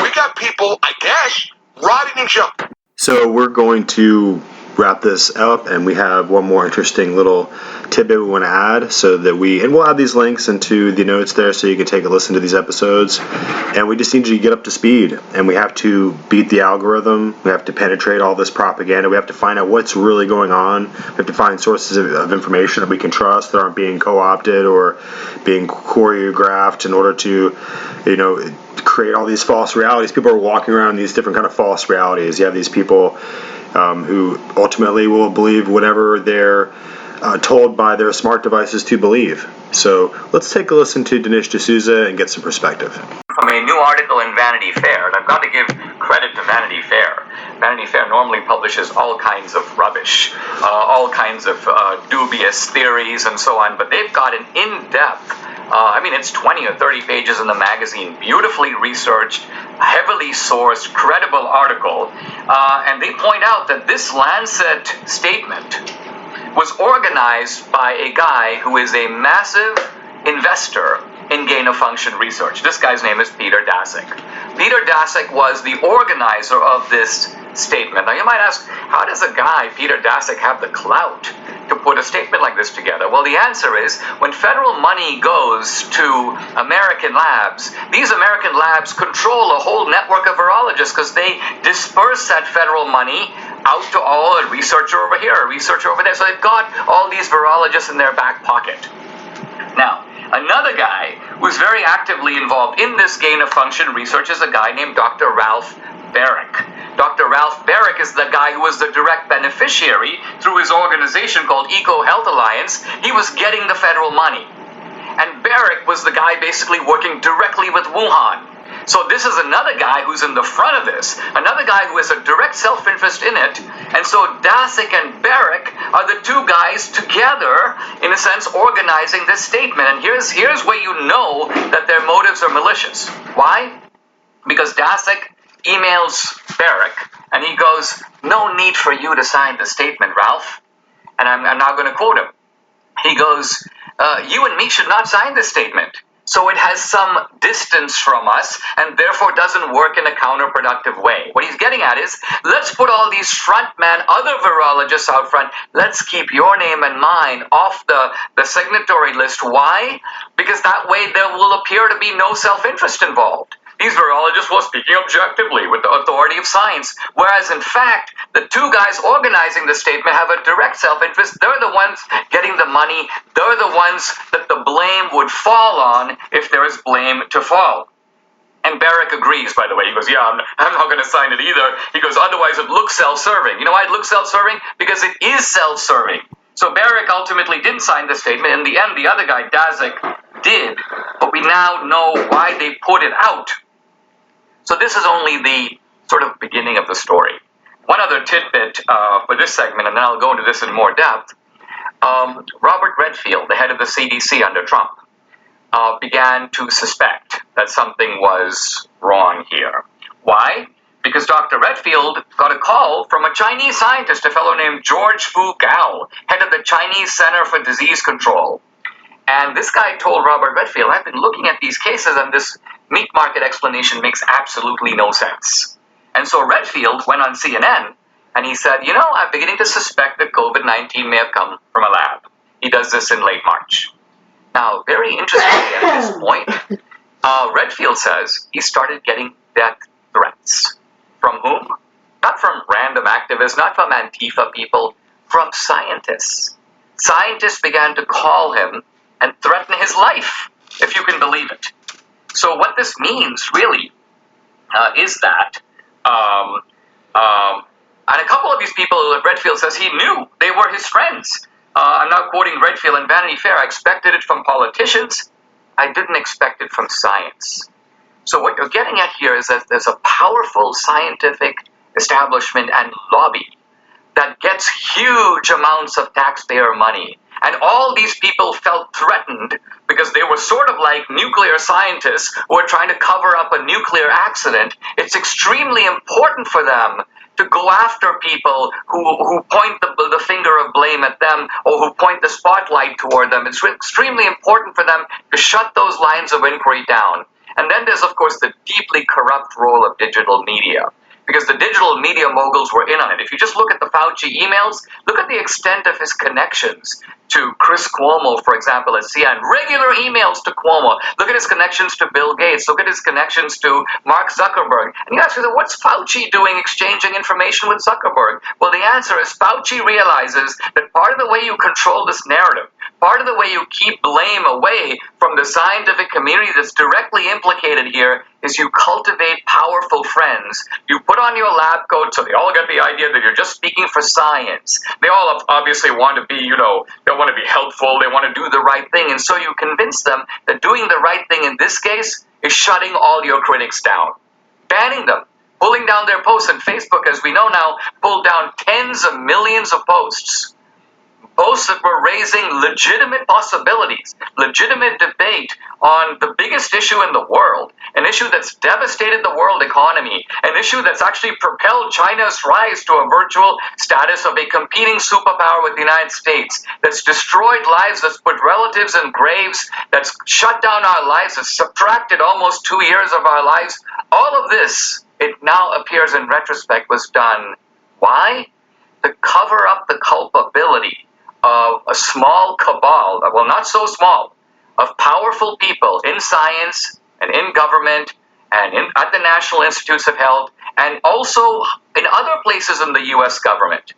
We got people, I guess, rotting in jail. So we're going to wrap this up, and we have one more interesting little tidbit we want to add, and we'll add these links into the notes there so you can take a listen to these episodes. And we just need you to get up to speed, and we have to beat the algorithm. We have to penetrate all this propaganda. We have to find out what's really going on. We have to find sources of information that we can trust that aren't being co-opted or being choreographed in order to, create all these false realities. People are walking around in these different kind of false realities. You have these people who ultimately will believe whatever they're told by their smart devices to believe. So let's take a listen to Dinesh D'Souza and get some perspective. From a new article in Vanity Fair, and I've got to give credit to Vanity Fair. Vanity Fair normally publishes all kinds of rubbish, all kinds of dubious theories and so on, but they've got an in-depth, it's 20 or 30 pages in the magazine, beautifully researched, heavily sourced, credible article, and they point out that this Lancet statement was organized by a guy who is a massive investor in gain-of-function research. This guy's name is Peter Daszak. Peter Daszak was the organizer of this statement. Now you might ask, how does a guy, Peter Daszak, have the clout to put a statement like this together? Well, the answer is, when federal money goes to American labs, these American labs control a whole network of virologists because they disperse that federal money out to all a researcher over here, a researcher over there. So they've got all these virologists in their back pocket. Now, another guy who's very actively involved in this gain-of-function research is a guy named Dr. Ralph Baric. Dr. Ralph Barrick is the guy who was the direct beneficiary through his organization called Eco Health Alliance. He was getting the federal money. And Barrick was the guy basically working directly with Wuhan. So this is another guy who's in the front of this, another guy who has a direct self-interest in it. And so Daszak and Barrick are the two guys together, in a sense, organizing this statement. And here's where you know that their motives are malicious. Why? Because Daszak emails Barrick, and he goes, "No need for you to sign the statement, Ralph." And I'm now going to quote him. He goes, "You and me should not sign this statement. So it has some distance from us and therefore doesn't work in a counterproductive way." What he's getting at is, let's put all these frontman, other virologists out front. Let's keep your name and mine off the signatory list. Why? Because that way there will appear to be no self-interest involved. These virologists were speaking objectively with the authority of science, whereas in fact, the two guys organizing the statement have a direct self-interest. They're the ones getting the money. They're the ones that the blame would fall on if there is blame to fall. And Barrick agrees, by the way. He goes, "Yeah, I'm not going to sign it either." He goes, "Otherwise it looks self-serving." You know why it looks self-serving? Because it is self-serving. So Barrick ultimately didn't sign the statement. In the end, the other guy, Daszak, did. But we now know why they put it out. So this is only the sort of beginning of the story. One other tidbit for this segment, and then I'll go into this in more depth. Robert Redfield, the head of the CDC under Trump, began to suspect that something was wrong here. Why? Because Dr. Redfield got a call from a Chinese scientist, a fellow named George Fu Gao, head of the Chinese Center for Disease Control. And this guy told Robert Redfield, "I've been looking at these cases and this meat market explanation makes absolutely no sense." And so Redfield went on CNN and he said, "You know, I'm beginning to suspect that COVID-19 may have come from a lab." He does this in late March. Now, very interestingly at this point, Redfield says he started getting death threats. From whom? Not from random activists, not from Antifa people, from scientists. Scientists began to call him and threaten his life, if you can believe it. So what this means, really, is that, and a couple of these people, Redfield says he knew they were his friends. I'm now quoting Redfield in Vanity Fair. "I expected it from politicians. I didn't expect it from science." So what you're getting at here is that there's a powerful scientific establishment and lobby that gets huge amounts of taxpayer money. And all these people felt threatened because they were sort of like nuclear scientists who are trying to cover up a nuclear accident. It's extremely important for them to go after people who point the finger of blame at them or who point the spotlight toward them. It's extremely important for them to shut those lines of inquiry down. And then there's, of course, the deeply corrupt role of digital media, because the digital media moguls were in on it. If you just look at the Fauci emails, look at the extent of his connections to Chris Cuomo, for example, at CNN. Regular emails to Cuomo. Look at his connections to Bill Gates. Look at his connections to Mark Zuckerberg. And you ask yourself, what's Fauci doing exchanging information with Zuckerberg? Well, the answer is Fauci realizes that part of the way you control this narrative, part of the way you keep blame away from the scientific community that's directly implicated here, is you cultivate powerful friends. You put on your lab coat so they all get the idea that you're just speaking for science. They all obviously want to be, they want to be helpful, they want to do the right thing, and so you convince them that doing the right thing in this case is shutting all your critics down, banning them, pulling down their posts. And Facebook, as we know now, pulled down tens of millions of posts that were raising legitimate possibilities, legitimate debate on the biggest issue in the world, an issue that's devastated the world economy, an issue that's actually propelled China's rise to a virtual status of a competing superpower with the United States, that's destroyed lives, that's put relatives in graves, that's shut down our lives, that's subtracted almost 2 years of our lives. All of this, it now appears in retrospect, was done. Why? To cover up the culpability of a small cabal, well, not so small, of powerful people in science and in government and at the National Institutes of Health and also in other places in the U.S. government.